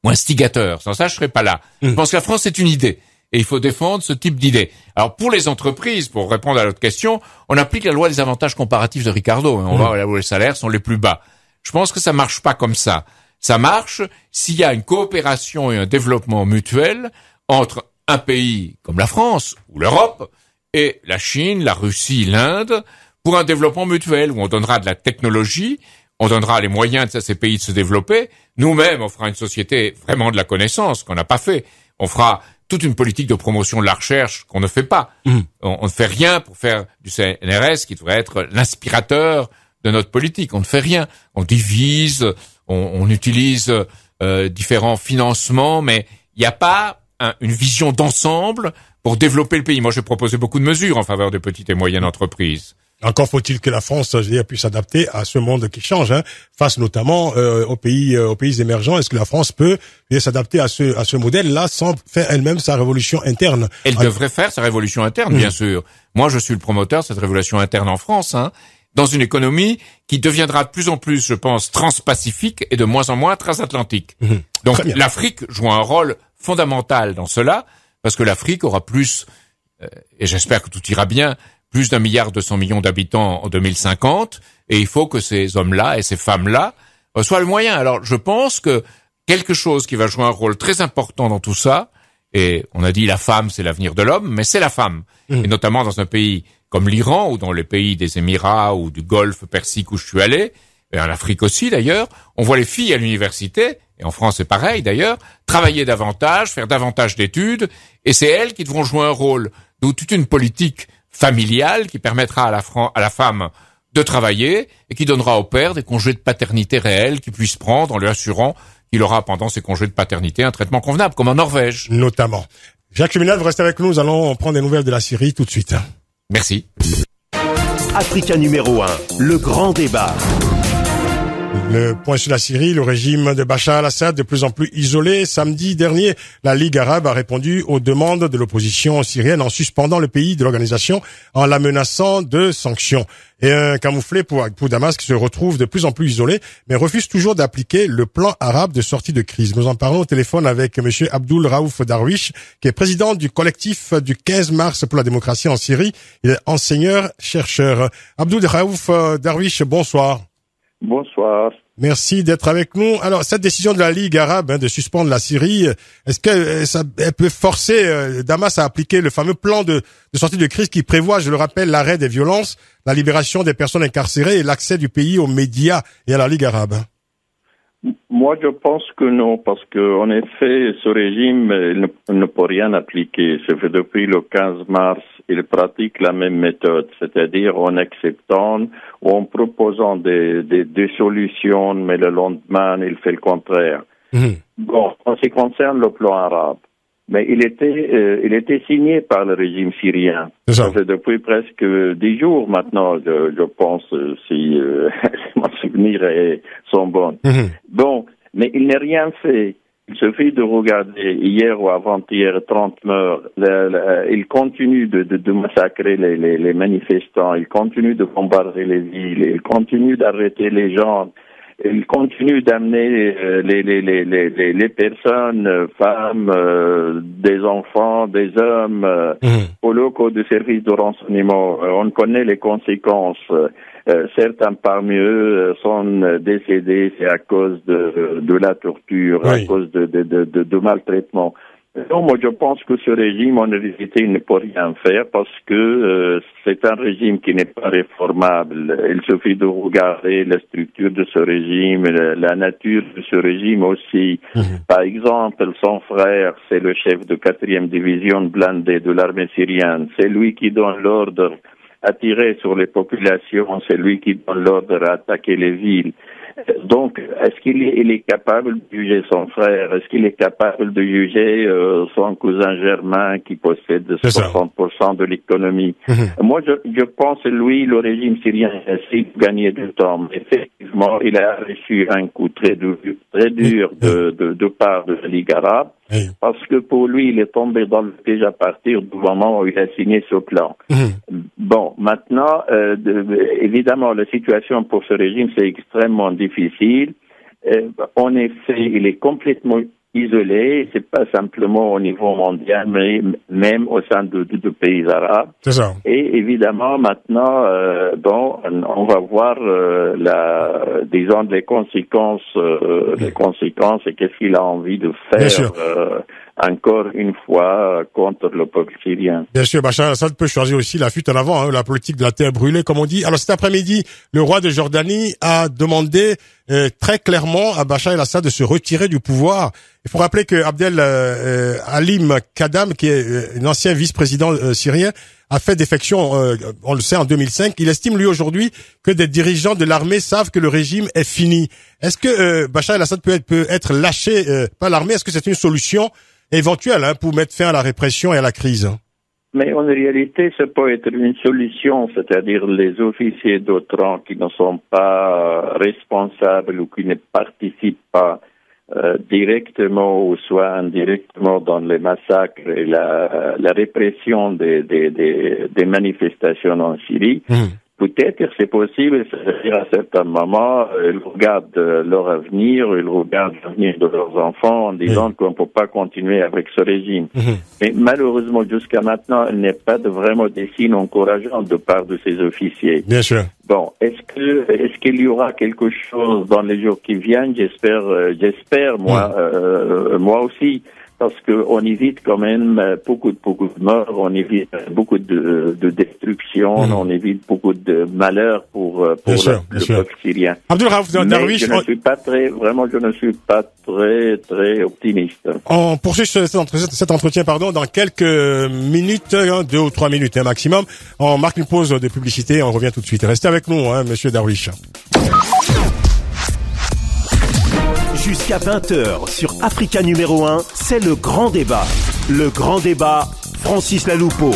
Ou instigateur. Sans ça, je serais pas là. Je pense que la France, c'est une idée. Et il faut défendre ce type d'idée. Alors, pour les entreprises, pour répondre à l'autre question, on applique la loi des avantages comparatifs de Ricardo. On va là où les salaires sont les plus bas. Je pense que ça marche pas comme ça. Ça marche s'il y a une coopération et un développement mutuel entre un pays comme la France ou l'Europe et la Chine, la Russie, l'Inde pour un développement mutuel où on donnera de la technologie, on donnera les moyens à ces pays de se développer. Nous-mêmes, on fera une société vraiment de la connaissance qu'on n'a pas fait. On fera toute une politique de promotion de la recherche qu'on ne fait pas. On ne fait rien pour faire du CNRS qui devrait être l'inspirateur de notre politique. On ne fait rien. On divise, on utilise différents financements, mais il n'y a pas une vision d'ensemble pour développer le pays. Moi, j'ai proposé beaucoup de mesures en faveur des petites et moyennes entreprises. Encore faut-il que la France, puisse s'adapter à ce monde qui change, face notamment aux pays émergents. Est-ce que la France peut s'adapter à ce modèle-là sans faire elle-même sa révolution interne? Elle devrait faire sa révolution interne, bien sûr. Moi, je suis le promoteur de cette révolution interne en France, dans une économie qui deviendra de plus en plus, je pense, transpacifique et de moins en moins transatlantique. Donc l'Afrique joue un rôle fondamental dans cela, parce que l'Afrique aura plus, et j'espère que tout ira bien, plus d'1,2 milliard d'habitants en 2050, et il faut que ces hommes-là et ces femmes-là soient le moyen. Alors je pense que quelque chose qui va jouer un rôle très important dans tout ça, et on a dit la femme c'est l'avenir de l'homme, mais c'est la femme, et notamment dans un pays comme l'Iran ou dans les pays des Émirats ou du Golfe Persique où je suis allé, et en Afrique aussi d'ailleurs, on voit les filles à l'université, et en France c'est pareil d'ailleurs, travailler davantage, faire davantage d'études, et c'est elles qui devront jouer un rôle, d'où toute une politique familiale qui permettra à la femme de travailler et qui donnera au père des congés de paternité réels qu'il puisse prendre en lui assurant qu'il aura pendant ses congés de paternité un traitement convenable, comme en Norvège. Notamment. Jacques Cheminade, vous restez avec nous, nous allons prendre des nouvelles de la Syrie tout de suite. Merci. Africa numéro 1, le grand débat. Le point sur la Syrie, le régime de Bachar al-Assad de plus en plus isolé. Samedi dernier, la Ligue arabe a répondu aux demandes de l'opposition syrienne en suspendant le pays de l'organisation, en la menaçant de sanctions. Et un camouflé pour Damas qui se retrouve de plus en plus isolé, mais refuse toujours d'appliquer le plan arabe de sortie de crise. Nous en parlons au téléphone avec monsieur Abdul Raouf Darwish, qui est président du collectif du 15 mars pour la démocratie en Syrie. Il est enseignant-chercheur. Abdul Raouf Darwish, bonsoir. Bonsoir. Merci d'être avec nous. Alors, cette décision de la Ligue arabe de suspendre la Syrie, est-ce qu'elle peut forcer Damas à appliquer le fameux plan de sortie de crise qui prévoit, je le rappelle, l'arrêt des violences, la libération des personnes incarcérées et l'accès du pays aux médias et à la Ligue arabe? Moi, je pense que non, parce que en effet, ce régime ne peut rien appliquer. Ça fait depuis le 15 mars, il pratique la même méthode, c'est-à-dire en acceptant ou en proposant des solutions, mais le lendemain, il fait le contraire. Bon, en ce qui concerne le plan arabe, mais il était signé par le régime syrien. Ça fait depuis presque 10 jours maintenant, je pense, si mon souvenir sont bons. Bon, mais il n'a rien fait. Il suffit de regarder hier ou avant-hier 30 morts. Il continue de massacrer les manifestants. Il continue de bombarder les villes. Il continue d'arrêter les gens. Il continue d'amener les personnes, femmes, des enfants, des hommes, aux locaux de services de renseignement. On connaît les conséquences. Certains parmi eux sont décédés, c'est à cause de la torture, à cause de maltraitement. Donc, moi, je pense que ce régime, en réalité, ne peut rien faire parce que c'est un régime qui n'est pas réformable. Il suffit de regarder la structure de ce régime, la nature de ce régime aussi. Par exemple, son frère, c'est le chef de 4e division blindée de l'armée syrienne. C'est lui qui donne l'ordre à tirer sur les populations. C'est lui qui donne l'ordre à attaquer les villes. Donc, est-ce qu'il est capable de juger son frère? Est-ce qu'il est capable de juger son cousin germain qui possède 60% de l'économie? Moi, je pense, lui, le régime syrien essaie de gagner du temps. Effectivement, il a reçu un coup très dur de part de la Ligue arabe, parce que pour lui, il est tombé dans le piège à partir du moment où il a signé ce plan. Bon, maintenant, évidemment, la situation pour ce régime, c'est extrêmement difficile. En effet, il est complètement isolé. C'est pas simplement au niveau mondial, mais même au sein de pays arabes. C'est ça. Et évidemment, maintenant, on va voir disons, les conséquences et qu'est-ce qu'il a envie de faire. Encore une fois contre le peuple syrien. Bien sûr, Bachar al-Assad peut choisir aussi la fuite en avant, la politique de la terre brûlée, comme on dit. Alors cet après-midi, le roi de Jordanie a demandé très clairement à Bachar al-Assad de se retirer du pouvoir. Il faut rappeler que Abdel Halim Kadam, qui est un ancien vice-président syrien, a fait défection, on le sait, en 2005. Il estime, lui, aujourd'hui, que des dirigeants de l'armée savent que le régime est fini. Est-ce que Bachar al-Assad peut être lâché par l'armée? Est-ce que c'est une solution éventuelle pour mettre fin à la répression et à la crise? Mais en réalité, ça peut être une solution, c'est-à-dire les officiers d'autres rangs qui ne sont pas responsables ou qui ne participent pas directement ou soit indirectement dans les massacres et la répression des manifestations en Syrie peut-être c'est possible, c'est-à-dire à certains moments, ils regardent leur avenir, ils regardent l'avenir de leurs enfants en disant qu'on ne peut pas continuer avec ce régime. Mais malheureusement, jusqu'à maintenant, il n'y a pas vraiment des signes encourageants de part de ces officiers. Bien sûr. Bon, est-ce qu'il y aura quelque chose dans les jours qui viennent? J'espère, moi aussi. Parce que on évite quand même beaucoup de morts, on évite beaucoup de destruction, on évite beaucoup de malheurs pour le peuple syrien. Abdul Raouf Darwish, je ne suis pas très optimiste. On poursuit cet entretien, dans quelques minutes, 2 ou 3 minutes, maximum. On marque une pause de publicité, on revient tout de suite. Restez avec nous, monsieur Darwish. Jusqu'à 20h sur Africa numéro 1, c'est le grand débat. Le grand débat, Francis Laloupeau.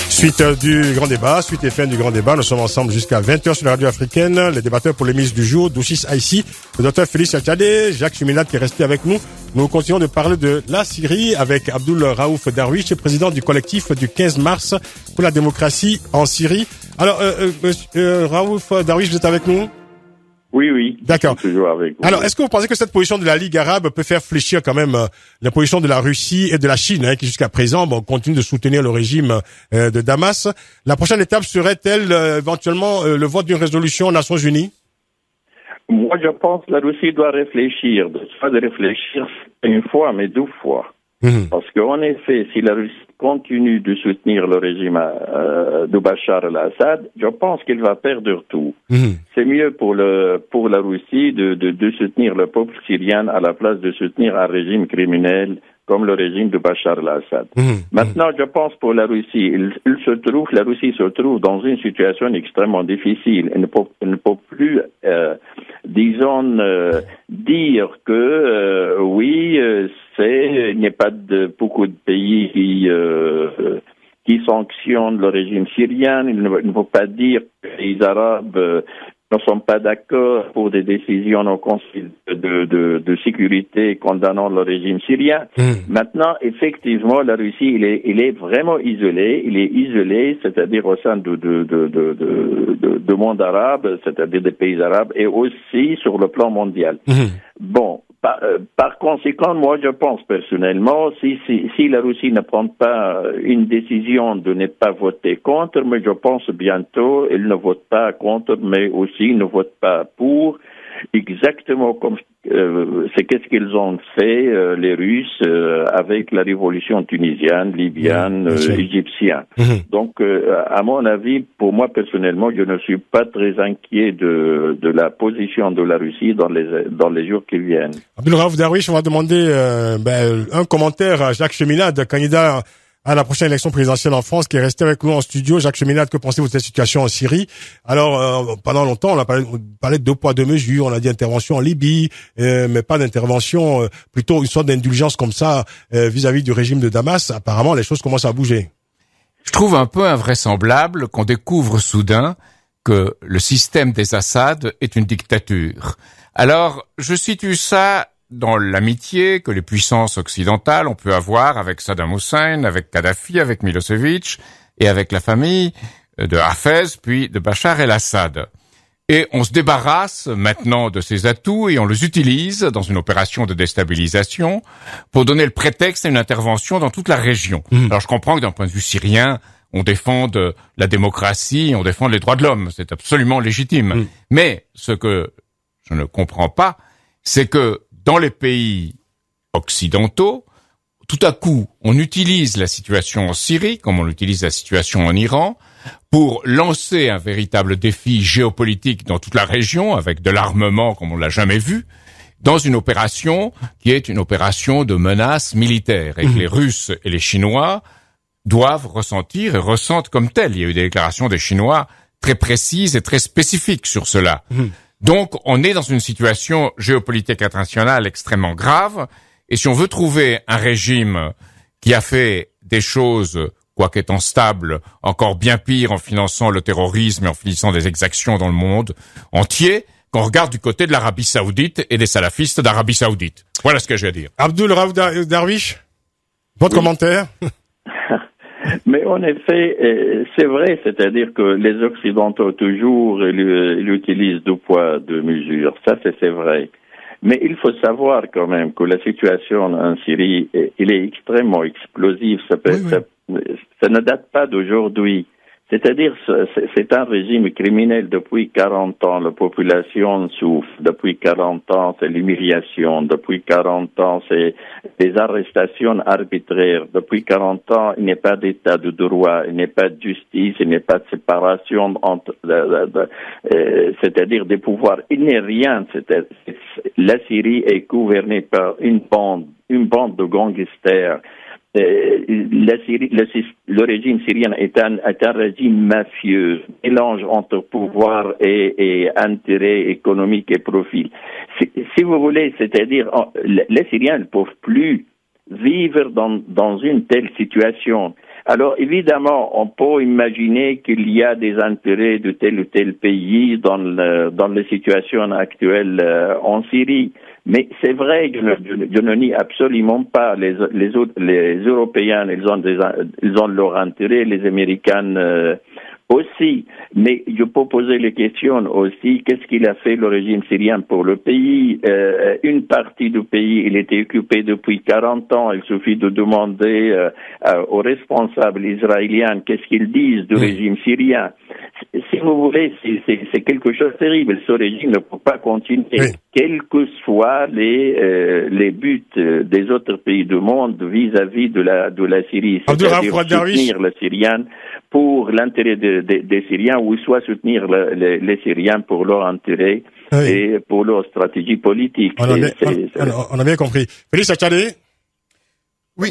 Suite du grand débat, suite et fin du grand débat, nous sommes ensemble jusqu'à 20h sur la radio africaine. Les débatteurs pour l'émission du jour, Doucis Aïssi, le docteur Félix Tchadé, Jacques Cheminade qui est resté avec nous. Nous continuons de parler de la Syrie avec Abdul Raouf Darwish, président du collectif du 15 mars pour la démocratie en Syrie. Alors, monsieur Raouf Darwish, vous êtes avec nous? Oui. D'accord. Toujours avec vous. Alors, est-ce que vous pensez que cette position de la Ligue arabe peut faire fléchir quand même la position de la Russie et de la Chine, qui jusqu'à présent continue de soutenir le régime de Damas? La prochaine étape serait-elle éventuellement le vote d'une résolution aux Nations Unies? Moi, je pense que la Russie doit réfléchir, une fois, mais 2 fois. Parce qu'en effet, si la Russie continue de soutenir le régime de Bachar al-Assad, je pense qu'il va perdre tout. C'est mieux pour la Russie de soutenir le peuple syrien à la place de soutenir un régime criminel comme le régime de Bachar al-Assad. Maintenant, je pense pour la Russie, la Russie se trouve dans une situation extrêmement difficile. Elle ne peut plus, dire que il n'y a pas beaucoup de pays qui sanctionnent le régime syrien. Il ne faut pas dire que les Arabes ne sont pas d'accord pour des décisions au Conseil de sécurité condamnant le régime syrien. Maintenant, effectivement, la Russie, il est vraiment isolé. Il est isolé, c'est-à-dire au sein du monde arabe, c'est-à-dire des pays arabes, et aussi sur le plan mondial. Bon. Par conséquent, moi, je pense personnellement, si la Russie ne prend pas une décision de ne pas voter contre, mais je pense bientôt, elle ne vote pas contre, mais aussi ne vote pas pour, exactement comme c'est qu'est-ce qu'ils ont fait les Russes avec la révolution tunisienne, libyenne, égyptienne. Donc, à mon avis, pour moi personnellement, je ne suis pas très inquiet de la position de la Russie dans les jours qui viennent. Abdul Raouf Darwish, on va demander un commentaire à Jacques Cheminade, candidat à la prochaine élection présidentielle en France, qui est resté avec nous en studio. Jacques Cheminade, que pensez-vous de cette situation en Syrie? Alors, pendant longtemps, on a parlé de 2 poids 2 mesures, on a dit intervention en Libye, mais pas d'intervention, plutôt une sorte d'indulgence comme ça vis-à-vis du régime de Damas. Apparemment, les choses commencent à bouger. Je trouve un peu invraisemblable qu'on découvre soudain que le système des Assad est une dictature. Alors, je situe ça dans l'amitié que les puissances occidentales ont pu avoir avec Saddam Hussein, avec Kadhafi, avec Milosevic et avec la famille de Hafez, puis de Bachar el-Assad. Et on se débarrasse maintenant de ces atouts et on les utilise dans une opération de déstabilisation pour donner le prétexte à une intervention dans toute la région. Alors je comprends que d'un point de vue syrien, on défende la démocratie, on défend les droits de l'homme, c'est absolument légitime. Mais ce que je ne comprends pas, c'est que dans les pays occidentaux, tout à coup, on utilise la situation en Syrie, comme on utilise la situation en Iran, pour lancer un véritable défi géopolitique dans toute la région, avec de l'armement comme on l'a jamais vu, dans une opération qui est une opération de menace militaire, et que les Russes et les Chinois doivent ressentir et ressentent comme tel. Il y a eu des déclarations des Chinois très précises et très spécifiques sur cela. Donc, on est dans une situation géopolitique internationale extrêmement grave, et si on veut trouver un régime qui a fait des choses, quoique étant stable, encore bien pire en finançant le terrorisme et en finissant des exactions dans le monde entier, qu'on regarde du côté de l'Arabie Saoudite et des salafistes d'Arabie Saoudite. Voilà ce que j'ai à dire. Abdul Raouf Darwish, votre commentaire? Mais en effet, c'est vrai, c'est-à-dire que les Occidentaux toujours ils utilisent deux poids, deux mesures. Ça, c'est vrai. Mais il faut savoir quand même que la situation en Syrie, elle est extrêmement explosive. Ça ne date pas d'aujourd'hui. C'est-à-dire, c'est un régime criminel depuis 40 ans. La population souffre. Depuis 40 ans, c'est l'humiliation. Depuis 40 ans, c'est des arrestations arbitraires. Depuis 40 ans, il n'y a pas d'état de droit, il n'y a pas de justice, il n'y a pas de séparation entre, c'est-à-dire des pouvoirs. Il n'y a rien. La Syrie est gouvernée par une bande de gangsters. Le régime syrien est un régime mafieux, mélange entre pouvoir et intérêt économique et profit. Si vous voulez, c'est-à-dire, les Syriens ne peuvent plus vivre dans une telle situation. Alors, évidemment, on peut imaginer qu'il y a des intérêts de tel ou tel pays dans les situations actuelles en Syrie. Mais c'est vrai, je ne nie absolument pas les Européens, ils ont leur intérêt, les Américains aussi. Mais je peux poser les questions aussi, qu'est-ce qu'il a fait le régime syrien pour le pays? Une partie du pays, il était occupé depuis 40 ans, il suffit de demander aux responsables israéliens qu'est-ce qu'ils disent du régime syrien. Si vous voulez, c'est quelque chose de terrible. Ce régime ne peut pas continuer. Oui. Quels que soient les buts des autres pays du monde vis-à-vis de la Syrie. C'est-à-dire soutenir les Syriens pour l'intérêt des Syriens ou soit soutenir les Syriens pour leur intérêt et pour leur stratégie politique. On a bien compris. Félix Achadé? Oui,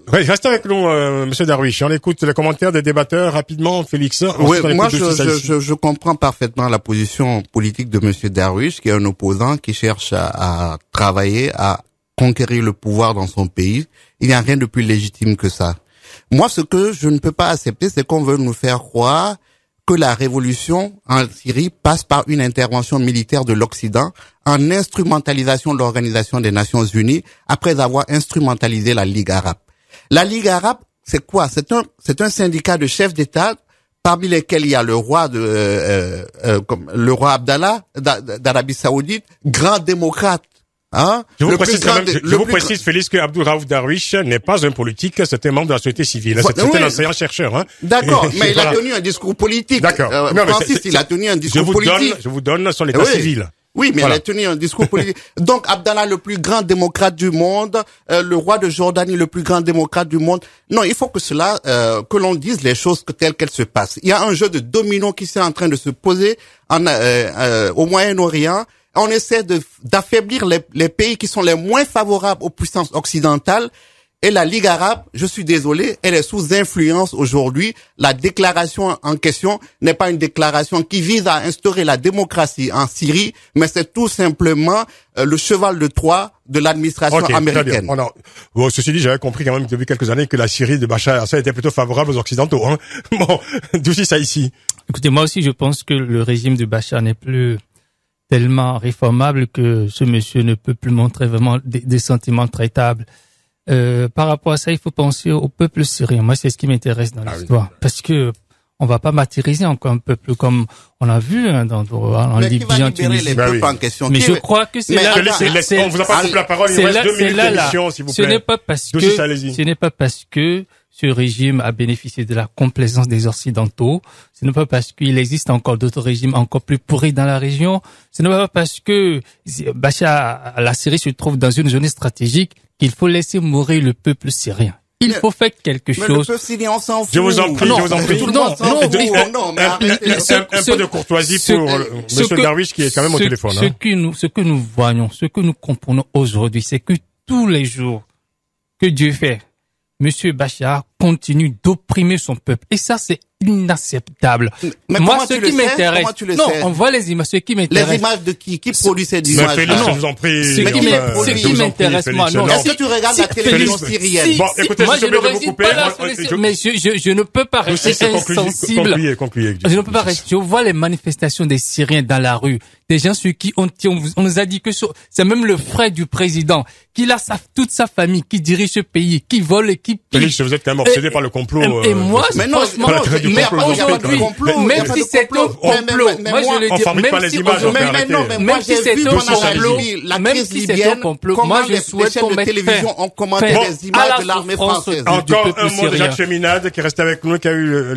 reste avec nous, Monsieur Darwish. On écoute les commentaires des débatteurs rapidement, Félix. Oui, moi je comprends parfaitement la position politique de Monsieur Darwish, qui est un opposant qui cherche à travailler, à conquérir le pouvoir dans son pays. Il n'y a rien de plus légitime que ça. Moi, ce que je ne peux pas accepter, c'est qu'on veut nous faire croire que la révolution en Syrie passe par une intervention militaire de l'Occident en instrumentalisation de l'Organisation des Nations Unies après avoir instrumentalisé la Ligue arabe. La Ligue arabe, c'est quoi? C'est un syndicat de chefs d'État parmi lesquels il y a le roi le roi Abdallah d'Arabie Saoudite, grand démocrate. Hein? Je vous précise, Félix, que Abdul Raouf Darwish n'est pas un politique, c'est un membre de la société civile. C'est un enseignant-chercheur. Hein? D'accord, mais il a tenu un discours politique. D'accord. Francis, il a tenu un discours politique. Je vous donne son état civil. Oui, mais voilà. Il a tenu un discours politique. Donc, Abdallah, le plus grand démocrate du monde, le roi de Jordanie, le plus grand démocrate du monde. Non, il faut que l'on dise les choses telles qu'elles se passent. Il y a un jeu de domino qui est en train de se poser au Moyen-Orient. On essaie d'affaiblir les pays qui sont les moins favorables aux puissances occidentales. Et la Ligue arabe, je suis désolé, elle est sous influence aujourd'hui. La déclaration en question n'est pas une déclaration qui vise à instaurer la démocratie en Syrie, mais c'est tout simplement le cheval de Troie de l'administration américaine. Bon, ceci dit, j'avais compris quand même depuis quelques années que la Syrie de Bachar al-Assad était plutôt favorable aux Occidentaux. Hein. Bon, d'où c'est ça ici? Écoutez, moi aussi, je pense que le régime de Bachar n'est plus tellement réformable que ce monsieur ne peut plus montrer vraiment des sentiments traitables. Par rapport à ça, il faut penser au peuple syrien. Moi, c'est ce qui m'intéresse dans l'histoire. Parce que on va pas martyriser encore un peuple comme on a vu en Libye, en Tunisie. En question. Mais je crois que c'est là. On vous a pas coupé la parole. Il reste 2 minutes d'émission, s'il vous plaît. Ce n'est pas parce que ce régime a bénéficié de la complaisance des Occidentaux. Ce n'est pas parce qu'il existe encore d'autres régimes encore plus pourris dans la région. Ce n'est pas parce que Bachar, la Syrie se trouve dans une zone stratégique qu'il faut laisser mourir le peuple syrien. Il faut faire quelque chose. Mais le peuple syrien, on s'en fout. Je vous en prie. Un peu de courtoisie pour Monsieur Darwish qui est quand même au téléphone. Ce que nous voyons, ce que nous comprenons aujourd'hui, c'est que tous les jours que Dieu fait, Monsieur Bachar continue d'opprimer son peuple. Et ça, c'est inacceptable. Mais moi, ce qui m'intéresse, on voit les images. Ce qui m'intéresse. Les images de qui produit ces images? Je vous en prie. Ce qui m'intéresse, moi, non. Est-ce que tu regardes la télévision syrienne? Bon, écoutez, moi, je ne réside pas là, mais je ne peux pas rester insensible. Je ne peux pas rester. Je vois les manifestations des Syriens dans la rue des gens sur qui on nous a dit que c'est même le frère du président, qu'il a toute sa famille, qui dirige ce pays, qui vole et qui pille. Félix, vous êtes quand même obsédé par le complot. Et moi, mais non, franchement, aujourd'hui, même si c'est un complot, moi je le dis, même si c'est un complot, même si c'est un complot, moi je souhaite qu'on mette des images de l'armée française. Encore un mot de Jacques Cheminade qui est resté avec nous, qui a eu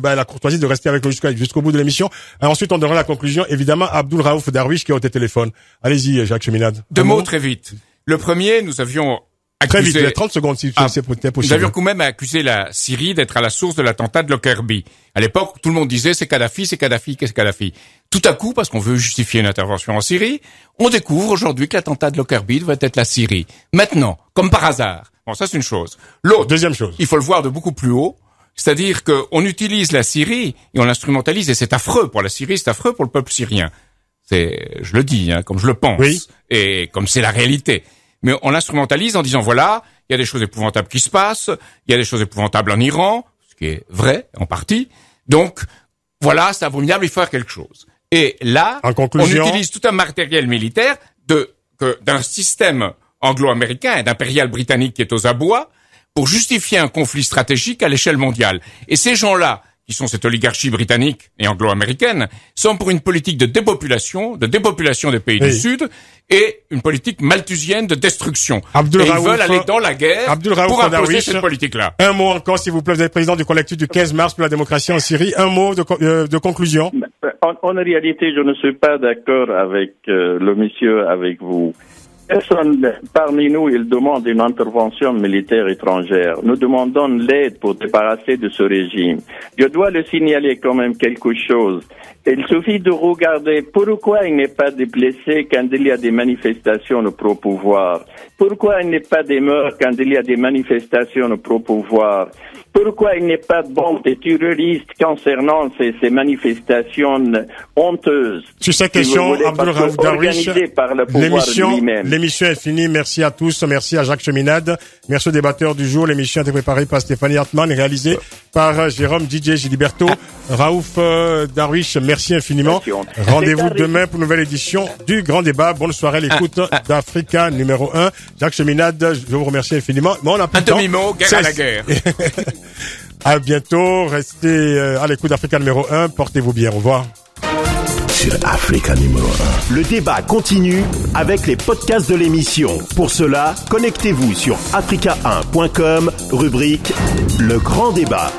la courtoisie de rester avec nous jusqu'au bout de l'émission. Ensuite, on donnera la conclusion. Évidemment, Abdul Raouf Darwish qui est au téléphone. Allez-y, Jacques Cheminade. Deux mots très vite. Le premier, nous avions accusé... Très vite, 30 secondes si c'est possible. Nous avions quand même accusé la Syrie d'être à la source de l'attentat de Lockerbie. À l'époque, tout le monde disait c'est Kadhafi, c'est Kadhafi, qu'est-ce Kadhafi. Tout à coup, parce qu'on veut justifier une intervention en Syrie, on découvre aujourd'hui que l'attentat de Lockerbie devait être la Syrie. Maintenant, comme par hasard. Bon, ça c'est une chose. L'autre, deuxième chose, il faut le voir de beaucoup plus haut. C'est-à-dire qu'on utilise la Syrie et on l'instrumentalise, et c'est affreux pour la Syrie, c'est affreux pour le peuple syrien. Je le dis, comme je le pense, oui. Et comme c'est la réalité. Mais on l'instrumentalise en disant voilà, il y a des choses épouvantables qui se passent, il y a des choses épouvantables en Iran, ce qui est vrai en partie. Donc voilà, c'est abominable, il faut faire quelque chose. Et là, on utilise tout un matériel militaire d'un système anglo-américain et d'impérial britannique qui est aux abois pour justifier un conflit stratégique à l'échelle mondiale. Et ces gens-là, qui sont cette oligarchie britannique et anglo-américaine, sont pour une politique de dépopulation des pays du Sud et une politique malthusienne de destruction. Ils veulent aller dans la guerre pour imposer cette politique-là. Un mot encore, s'il vous plaît, vous êtes président du collectif du 15 mars pour la démocratie en Syrie. Un mot de conclusion. En réalité, je ne suis pas d'accord avec le monsieur, avec vous. Personne parmi nous, il demande une intervention militaire étrangère. Nous demandons l'aide pour débarrasser de ce régime. Je dois le signaler quand même quelque chose. Il suffit de regarder pourquoi il n'y a pas de blessés quand il y a des manifestations pro-pouvoir. Pourquoi il n'y a pas de morts quand il y a des manifestations pro-pouvoir. Pourquoi il n'y a pas de bombes de terroristes concernant ces manifestations honteuses. Sur cette question, Abdul Raouf Darwish, l'émission est finie. Merci à tous. Merci à Jacques Cheminade. Merci aux débatteurs du jour. L'émission a été préparée par Stéphanie Hartmann et réalisée par Jérôme DJ Giliberto. Raouf Darwish, merci infiniment. Rendez-vous demain pour une nouvelle édition du Grand Débat. Bonne soirée à l'écoute d'Africa numéro 1. Jacques Cheminade, je vous remercie infiniment. Mais on a plus de temps. Un demi-mot, guerre à la guerre. À bientôt. Restez à l'écoute d'Africa numéro 1. Portez-vous bien. Au revoir. Sur Africa numéro 1. Le débat continue avec les podcasts de l'émission. Pour cela, connectez-vous sur africa1.com, rubrique Le Grand Débat.